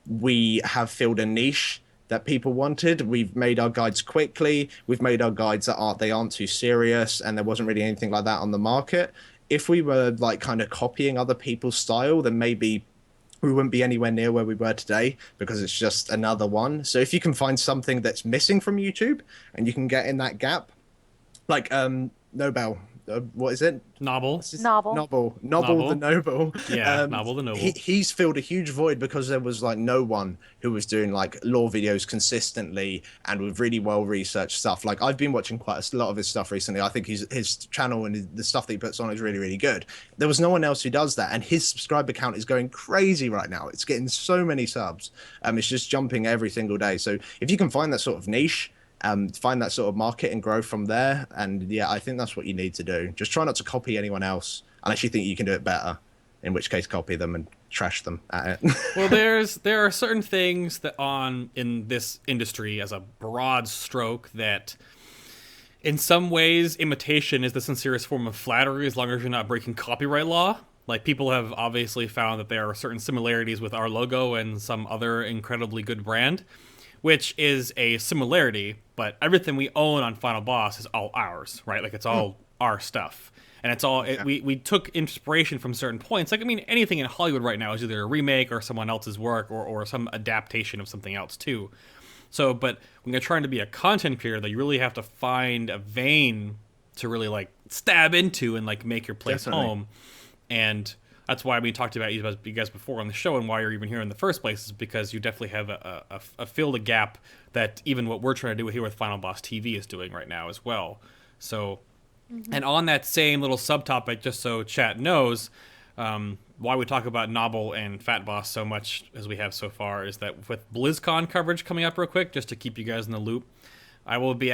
we have filled a niche that people wanted. We've made our guides quickly. We've made our guides that aren't too serious, and there wasn't really anything like that on the market. If we were like kind of copying other people's style, then maybe we wouldn't be anywhere near where we were today, because it's just another one. So if you can find something that's missing from YouTube and you can get in that gap, like Nobel. What is it? Novel the Noble. Yeah, Noble the Noble. He's filled a huge void because there was like no one who was doing like lore videos consistently and with really well researched stuff. Like I've been watching quite a lot of his stuff recently. I think his channel and the stuff that he puts on is really, really good. There was no one else who does that, and his subscriber count is going crazy right now. It's getting so many subs. It's just jumping every single day. So if you can find that sort of niche, find that sort of market and grow from there. And yeah, I think that's what you need to do. Just try not to copy anyone else unless you think you can do it better, in which case copy them and trash them at it. Well, there are certain things that in this industry as a broad stroke that in some ways imitation is the sincerest form of flattery, as long as you're not breaking copyright law. Like people have obviously found that there are certain similarities with our logo and some other incredibly good brand, which is a similarity, but everything we own on Final Boss is all ours, right? Like it's all our stuff. And it's all, we took inspiration from certain points. Like, I mean, anything in Hollywood right now is either a remake or someone else's work or some adaptation of something else too. So, but when you're trying to be a content creator, though, you really have to find a vein to really like stab into and like make your place home. And that's why we talked about you guys before on the show, and why you're even here in the first place is because you definitely have a filled a gap that even what we're trying to do here with Final Boss TV is doing right now as well. So, and on that same little subtopic, just so chat knows, why we talk about Noble and Fat Boss so much as we have so far is that with BlizzCon coverage coming up real quick, just to keep you guys in the loop, I will be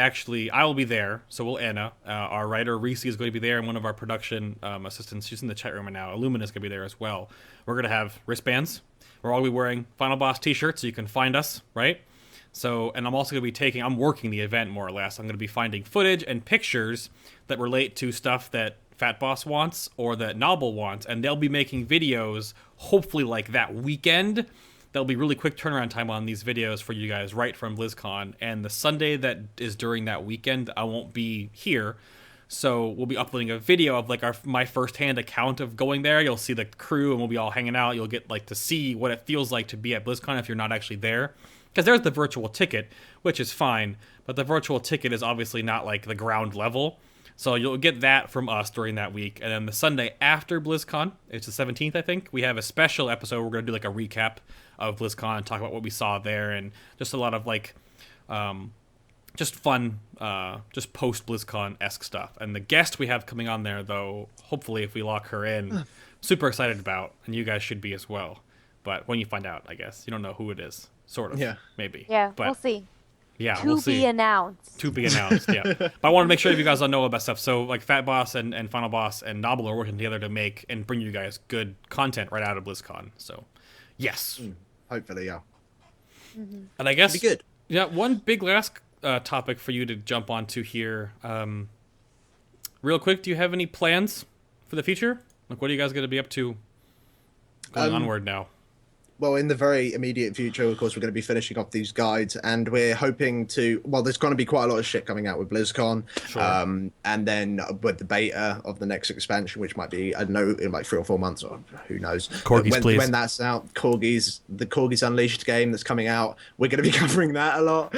there. So will Anna. Our writer Reese is going to be there, and one of our production assistants, she's in the chat room right now. Illumina is going to be there as well. We're going to have wristbands. We're all going to be wearing Final Boss t-shirts, so you can find us, right? So, and I'm also going to be I'm working the event more or less. I'm going to be finding footage and pictures that relate to stuff that Fat Boss wants or that Noble wants, and they'll be making videos, hopefully like that weekend. There'll be really quick turnaround time on these videos for you guys right from BlizzCon. And the Sunday that is during that weekend, I won't be here. So we'll be uploading a video of like my firsthand account of going there. You'll see the crew and we'll be all hanging out. You'll get like to see what it feels like to be at BlizzCon if you're not actually there. Because there's the virtual ticket, which is fine. But the virtual ticket is obviously not like the ground level. So you'll get that from us during that week. And then the Sunday after BlizzCon, it's the 17th, I think, we have a special episode. We're going to do like a recap of BlizzCon and talk about what we saw there, and just a lot of like just fun just post BlizzCon-esque stuff. And the guest we have coming on there, though, hopefully if we lock her in, super excited about, and you guys should be as well. But when you find out, I guess you don't know who it is, sort of. Yeah, maybe. Yeah, but we'll see. Yeah, to we'll be see. announced. To be announced, yeah. But I want to make sure that you guys all know about stuff. So, like, Fat Boss and Final Boss and Nobble are working together to make and bring you guys good content right out of BlizzCon. So, yes. Hopefully, yeah. And I guess, Should be good. Yeah, one big last topic for you to jump onto here. Real quick, do you have any plans for the future? Like, what are you guys going to be up to going onward now? Well, in the very immediate future, of course, we're going to be finishing off these guides, and we're hoping to. Well, there's going to be quite a lot of shit coming out with BlizzCon, Sure. And then with the beta of the next expansion, which might be, I don't know, in like 3 or 4 months, or who knows. Corgis, please. When that's out, the Corgis Unleashed game that's coming out, we're going to be covering that a lot.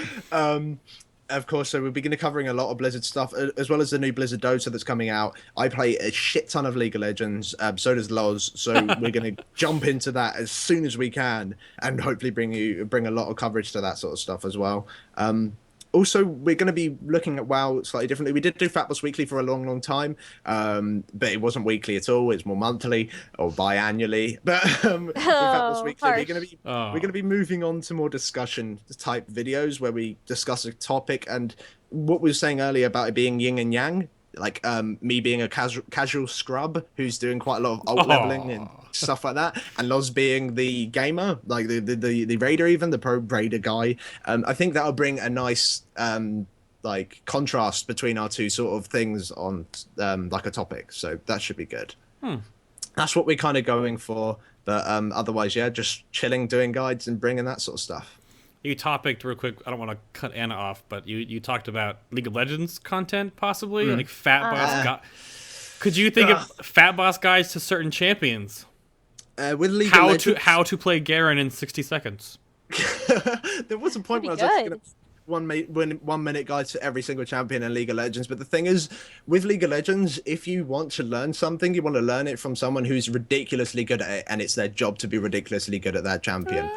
Of course, so we'll be going to covering a lot of Blizzard stuff, as well as the new Blizzard Dota that's coming out. I play a shit ton of League of Legends, so does Loz, so we're going to jump into that as soon as we can, and hopefully bring a lot of coverage to that sort of stuff as well. Also, we're going to be looking at WoW slightly differently. We did do Fat Boss Weekly for a long, long time, but it wasn't weekly at all. It's more monthly or biannually. But with Fat Boss Weekly, we're going to be moving on to more discussion type videos where we discuss a topic. And what we were saying earlier about it being yin and yang, like me being a casual scrub who's doing quite a lot of alt leveling and stuff like that, and Loz being the gamer, like the raider, even the pro raider guy. I think that'll bring a nice like contrast between our two sort of things on like a topic, so that should be good. That's what we're kind of going for, but otherwise, yeah, just chilling, doing guides and bringing that sort of stuff. You topicked real quick. I don't want to cut Anna off, but you talked about League of Legends content possibly, like Fat Boss. Could you think of Fat Boss guides to certain champions? With League of Legends, how to play Garen in 60 seconds. There was a point where I was actually going to 1 minute guides to every single champion in League of Legends, but the thing is, with League of Legends, if you want to learn something, you want to learn it from someone who's ridiculously good at it, and it's their job to be ridiculously good at that champion.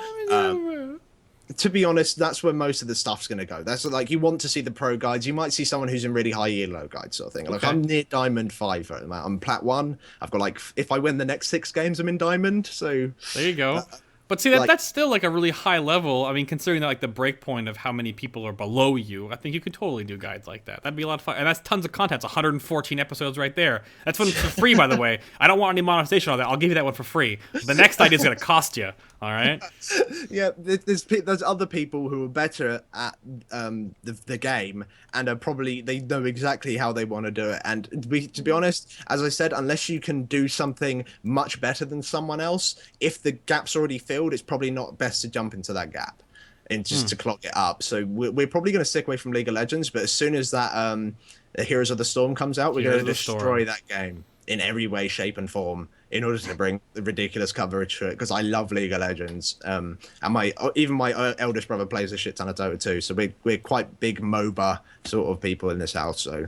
To be honest, that's where most of the stuff's going to go. That's like, you want to see the pro guides. You might see someone who's in really high elo guide sort of thing. Like, I'm near Diamond 5 right now. I'm Plat 1. I've got like, if I win the next 6 games, I'm in Diamond. So there you go. But see, that's still like a really high level. I mean, considering that like the break point of how many people are below you, I think you could totally do guides like that. That'd be a lot of fun. And that's tons of content. It's 114 episodes right there. That's one for free, by the way. I don't want any monetization on that. I'll give you that one for free. The next idea is going to cost you. All right? Yeah, there's other people who are better at the game and are probably, they know exactly how they want to do it. And to be honest, as I said, unless you can do something much better than someone else, if the gap's already filled, it's probably not best to jump into that gap and just to clog it up. So we're probably going to stick away from League of Legends, but as soon as that Heroes of the Storm comes out, we're going to destroy that game in every way, shape, and form in order to bring the ridiculous coverage to it, because I love League of Legends. And my eldest brother plays a shit ton of Dota too, so we're quite big MOBA sort of people in this house. So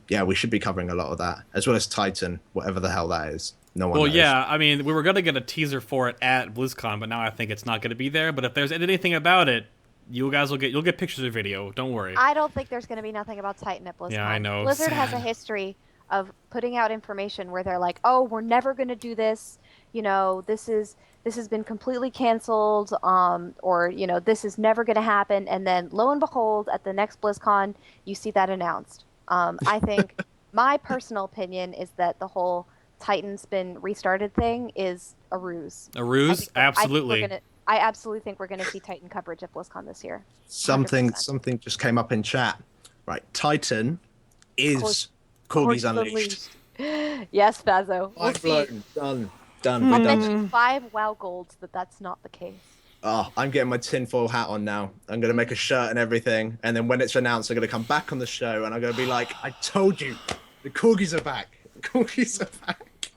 yeah, we should be covering a lot of that, as well as Titan, whatever the hell that is. No one knows. Yeah, I mean, we were going to get a teaser for it at BlizzCon, but now I think it's not going to be there. But if there's anything about it, you'll get pictures of video. Don't worry. I don't think there's going to be nothing about Titan at BlizzCon. Yeah, I know. Blizzard has a history of putting out information where they're like, "Oh, we're never going to do this. You know, this has been completely canceled, or you know, this is never going to happen." And then, lo and behold, at the next BlizzCon, you see that announced. I think my personal opinion is that the whole Titan spin restarted thing is a ruse. A ruse? Absolutely. I absolutely think we're going to see Titan coverage at BlizzCon this year. 100%. Something just came up in chat. Right, Titan is Corgis Unleashed. Yes, Fazo. We'll see. Done. I'll bet you 5 WoW golds that's not the case. Oh, I'm getting my tinfoil hat on now. I'm going to make a shirt and everything, and then when it's announced, I'm going to come back on the show, and I'm going to be like, I told you, the Corgis are back. The Corgis are back.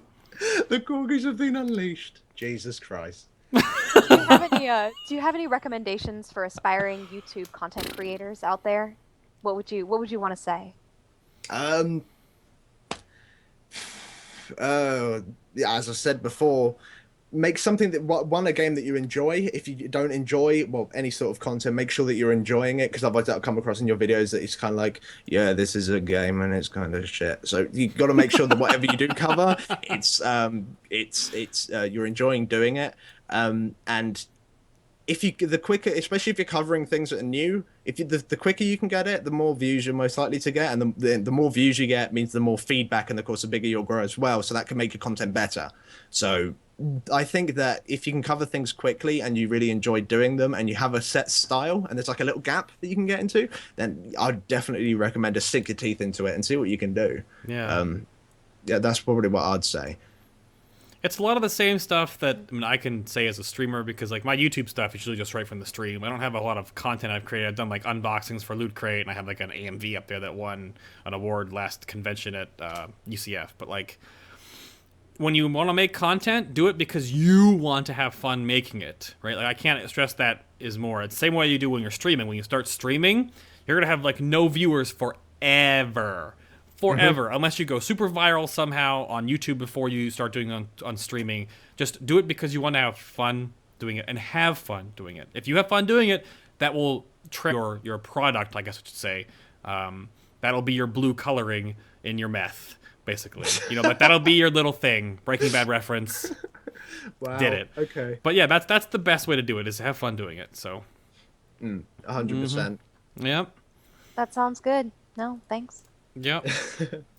The Corgis have been unleashed. Jesus Christ. Do you have any recommendations for aspiring YouTube content creators out there? What would you want to say? Yeah, as I said before, make something a game that you enjoy. If you don't enjoy, well, any sort of content, make sure that you're enjoying it, because otherwise that'll come across in your videos that it's kind of like, yeah, this is a game and it's kind of shit. So you got to make sure that whatever you do cover, it's you're enjoying doing it. And if you the quicker, especially if you're covering things that are new, if you, the quicker you can get it, the more views you're most likely to get, and the more views you get means the more feedback, and of course the bigger you'll grow as well. So that can make your content better. So I think that if you can cover things quickly and you really enjoy doing them, and you have a set style, and there's like a little gap that you can get into, then I'd definitely recommend to sink your teeth into it and see what you can do. Yeah, that's probably what I'd say. It's a lot of the same stuff that I can say as a streamer, because like my YouTube stuff is usually just right from the stream. I don't have a lot of content I've created. I've done like unboxings for Loot Crate, and I have like an AMV up there that won an award last convention at UCF. But like, when you want to make content, do it because you want to have fun making it, right? Like, I can't stress that is more. It's the same way you do when you're streaming. When you start streaming, you're gonna have like no viewers forever. Unless you go super viral somehow on YouTube before you start doing on streaming. Just do it because you want to have fun doing it, and have fun doing it. If you have fun doing it, that will train your product, I guess I should say. That'll be your blue coloring in your meth, basically. That'll be your little thing. Breaking Bad reference. Wow. Did it. Okay. But yeah, that's the best way to do it, is to have fun doing it. So 100%. Yep. That sounds good. No, thanks. Yep.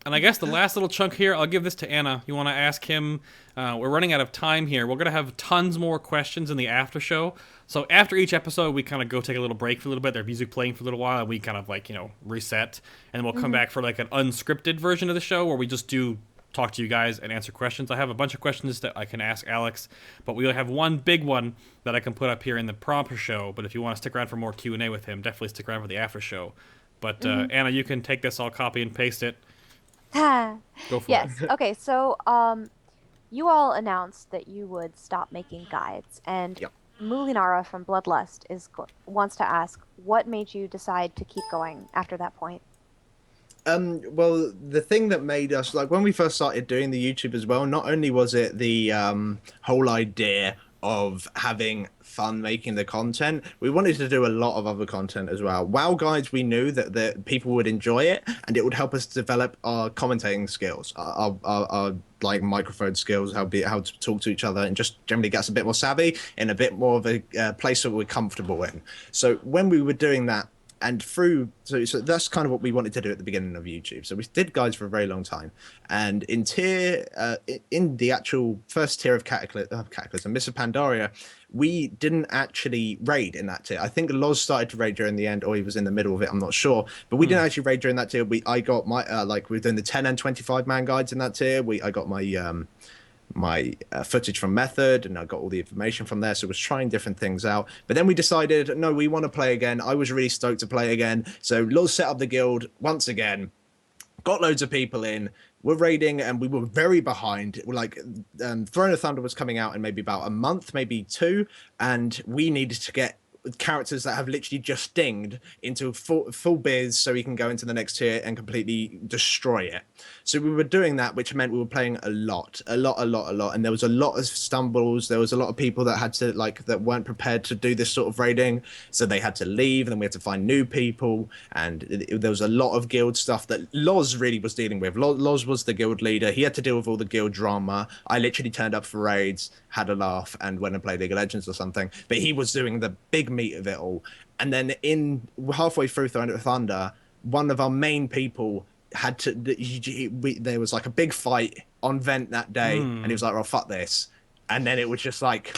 And I guess the last little chunk here, I'll give this to Anna. You want to ask him? We're running out of time here. We're going to have tons more questions in the after show. So after each episode, we kind of go take a little break for a little bit. There's music playing for a little while, and we kind of like, reset. And then we'll come back for like an unscripted version of the show where we just do talk to you guys and answer questions. I have a bunch of questions that I can ask Alex, but we have one big one that I can put up here in the proper show. But if you want to stick around for more Q&A with him, definitely stick around for the after show. But Anna, you can take this. I'll copy and paste it. Go for yes. it. Okay. So, you all announced that you would stop making guides, and Mulinara from Bloodlust wants to ask, what made you decide to keep going after that point? Well, the thing that made us, like, when we first started doing the YouTube as well, not only was it the whole idea of having fun making the content, we wanted to do a lot of other content as well. WoW guides, we knew that people would enjoy it, and it would help us develop our commentating skills, our like microphone skills, how to talk to each other, and just generally get us a bit more savvy in a bit more of a place that we're comfortable in. So when we were doing that, and so that's kind of what we wanted to do at the beginning of YouTube. So we did guides for a very long time, and in the actual first tier of Cataclysm, Mists of Pandaria, we didn't actually raid in that tier. I think Loz started to raid during the end, or he was in the middle of it, I'm not sure, but we didn't actually raid during that tier. I got my we were doing the 10 and 25 man guides in that tier. I got my footage from Method, and I got all the information from there, so I was trying different things out. But then we decided, no, we want to play again. I was really stoked to play again, so Loz set up the guild once again, got loads of people in, we're raiding, and we were very behind. We're like, Throne of Thunder was coming out in maybe about a month, maybe two, and we needed to get characters that have literally just dinged into full biz so we can go into the next tier and completely destroy it. So we were doing that, which meant we were playing a lot, and there was a lot of stumbles. There was a lot of people that had to that weren't prepared to do this sort of raiding, so they had to leave, and then we had to find new people, and there was a lot of guild stuff that Loz really was dealing with. Loz was the guild leader. He had to deal with all the guild drama. I literally turned up for raids, had a laugh, and went and played League of Legends or something, but he was doing the big meat of it all. And then halfway through Throne of Thunder, one of our main people had to there was like a big fight on Vent that day, and he was like, well, fuck this. And then it was just like,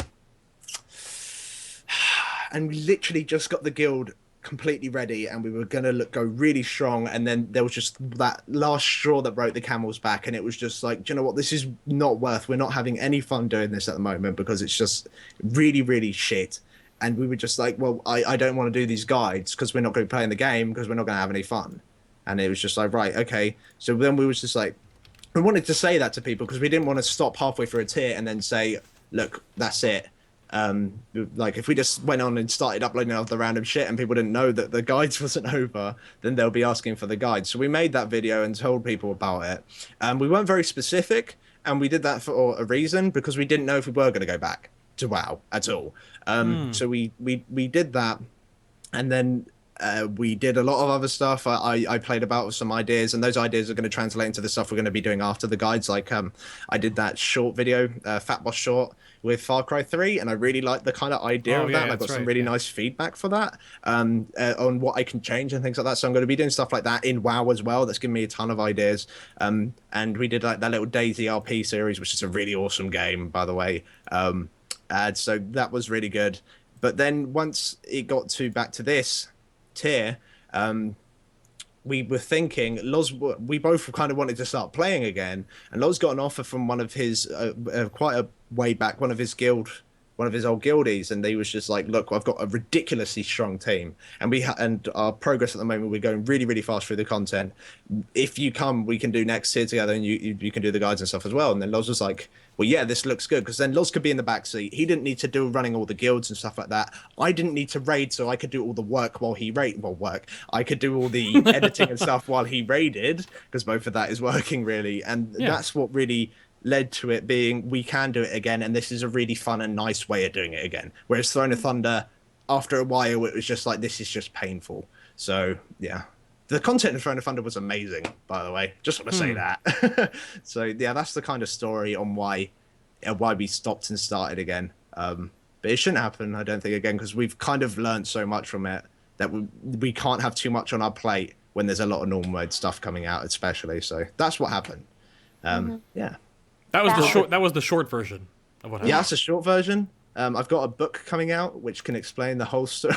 and we literally just got the guild completely ready, and we were gonna go really strong, and then there was just that last straw that broke the camel's back, and it was just like, do you know what, this is not we're not having any fun doing this at the moment, because it's just really shit. And we were just like, well, I don't want to do these guides because we're not going to be playing the game, because we're not going to have any fun. And it was just like, right, okay. So then we was just like, we wanted to say that to people because we didn't want to stop halfway through a tier and then say, look, that's it. Like, if we just went on and started uploading other random shit and people didn't know that the guides wasn't over, then they'll be asking for the guides. So we made that video and told people about it. We weren't very specific, and we did that for a reason, because we didn't know if we were going to go back to WoW at all. So we did that, and then we did a lot of other stuff. I played about with some ideas, and those ideas are going to translate into the stuff we're going to be doing after the guides. Like I did that short video, Fat Boss short with Far Cry 3, and I really liked the kind of idea of that. And I got some really nice feedback for that on what I can change and things like that. So I'm going to be doing stuff like that in WoW as well. That's given me a ton of ideas. And we did like that little Daisy RP series, which is a really awesome game, by the way. And so that was really good. But then once it got back to this tier, we were thinking, we both kind of wanted to start playing again, and Loz got an offer from one of his quite a way back, one of his old guildies, and he was just like, look, I've got a ridiculously strong team, and and our progress at the moment, we're going really, really fast through the content. If you come, we can do next tier together, and you can do the guides and stuff as well. And then Loz was like, well, yeah, this looks good, because then Loz could be in the backseat. He didn't need to do running all the guilds and stuff like that. I didn't need to raid, so I could do all the work while he I could do all the editing and stuff while he raided, because both of that is working really. And that's what really led to it being, we can do it again, and this is a really fun and nice way of doing it again. Whereas Throne of Thunder, after a while, it was just like, this is just painful. So yeah, the content of Throne of Thunder was amazing, by the way. Just want to say that. So yeah, that's the kind of story on why we stopped and started again. But it shouldn't happen, I don't think, again, because we've kind of learned so much from it that we can't have too much on our plate when there's a lot of normal mode stuff coming out, especially. So that's what happened. Yeah. That was the short version of what happened. Yeah, that's a short version. I've got a book coming out which can explain the whole story.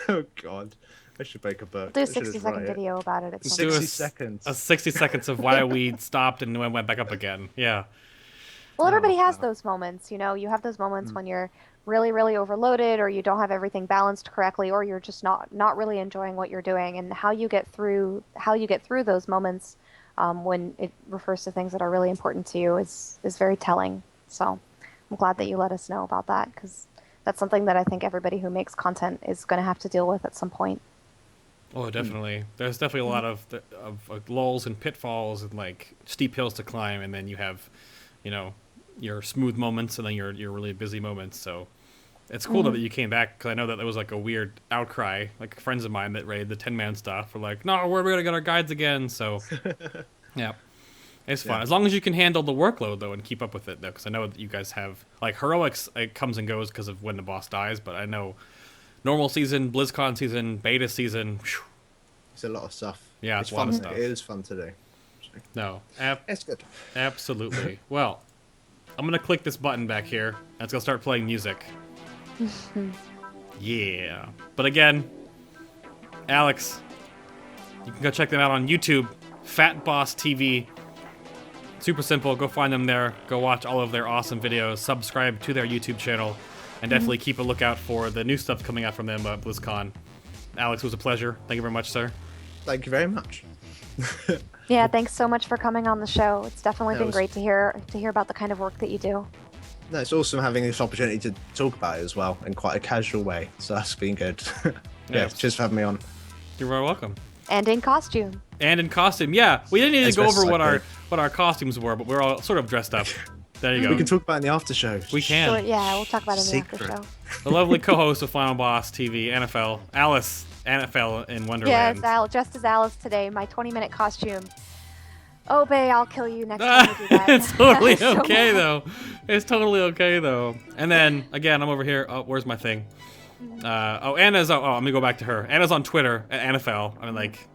Oh God, I should make a book. Do a 60-second video about it. 60 seconds. 60 seconds of why we stopped and went back up again. Yeah. Well, everybody has those moments. You know, you have those moments when you're really, really overloaded, or you don't have everything balanced correctly, or you're just not really enjoying what you're doing. And how you get through those moments. When it refers to things that are really important to you is very telling. So I'm glad that you let us know about that, because that's something that I think everybody who makes content is going to have to deal with at some point. Oh, definitely. There's definitely a lot of lulls and pitfalls and like steep hills to climb, and then you have, you know, your smooth moments and then your really busy moments. So it's cool that you came back, because I know that there was like a weird outcry. Like friends of mine that raid the 10-man stuff were like, no, where are we going to get our guides again? So, yeah, it's fun. As long as you can handle the workload, though, and keep up with it, though, because I know that you guys have, like, Heroics, it comes and goes because of when the boss dies, but I know normal season, BlizzCon season, beta season, whew. It's a lot of stuff. Yeah, it's a lot of stuff. It is fun to do. No. It's good. Absolutely. Well, I'm going to click this button back here, and it's going to start playing music. Yeah. But again, Alex, you can go check them out on YouTube, FatBossTV. Super simple. Go find them there. Go watch all of their awesome videos. Subscribe to their YouTube channel, and definitely keep a lookout for the new stuff coming out from them at BlizzCon. Alex, it was a pleasure. Thank you very much, sir. Thank you very much. Yeah, thanks so much for coming on the show. It's definitely been great to hear about the kind of work that you do. No, it's awesome having this opportunity to talk about it as well in quite a casual way. So that's been good. Yeah, cheers for having me on. You're very welcome. And in costume. Yeah. We didn't even go over what our costumes were, but we're all sort of dressed up. There you go. We can talk about it in the after show. We can. Sure, yeah, we'll talk about it in the after show. The lovely co-host of FinalBossTV, NFL, Alice, NFL in Wonderland. Yes, dressed as Alice today, my 20-minute costume. Oh, Bay, I'll kill you next time you do that. It's totally okay, though. It's totally okay, though. And then, again, I'm over here. Oh, where's my thing? Anna's... I'm going to go back to her. Anna's on Twitter at NFL. I mean, like,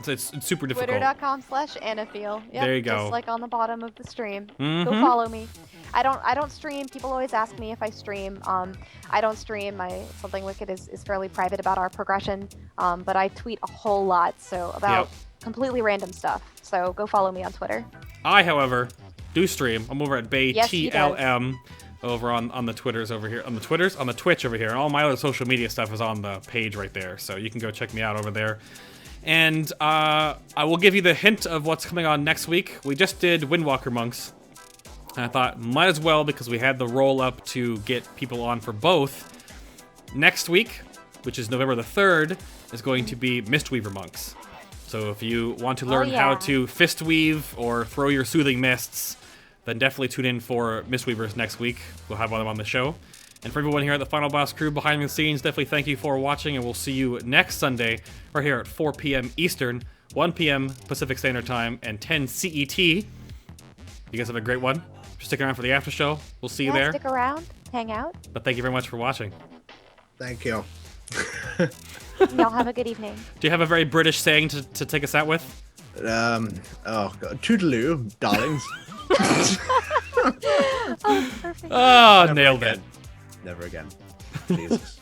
it's super difficult. Twitter.com/Anafeel. Yep, there you go. Just like on the bottom of the stream. Go follow me. I don't stream. People always ask me if I stream. I don't stream. Something Wicked is fairly private about our progression. But I tweet a whole lot, so about completely random stuff. So go follow me on Twitter. I, however, do stream. I'm over at BayTLM over on the Twitters over here. On the Twitch over here. And all my other social media stuff is on the page right there. So you can go check me out over there. And I will give you the hint of what's coming on next week. We just did Windwalker Monks. And I thought, might as well, because we had the roll-up to get people on for both. Next week, which is November the 3rd, is going to be Mistweaver Monks. So if you want to learn how to fist weave or throw your soothing mists, then definitely tune in for Mistweavers next week. We'll have one of them on the show. And for everyone here at the Final Boss crew behind the scenes, definitely thank you for watching, and we'll see you next Sunday right here at 4 p.m. Eastern, 1 p.m. Pacific Standard Time, and 10 CET. You guys have a great one. Stick around for the after show. We'll see you there. Stick around, hang out. But thank you very much for watching. Thank you. Y'all have a good evening. Do you have a very British saying to take us out with? Oh God, toodaloo, darlings. Oh, perfect. Oh, nailed it. Never again. Jesus.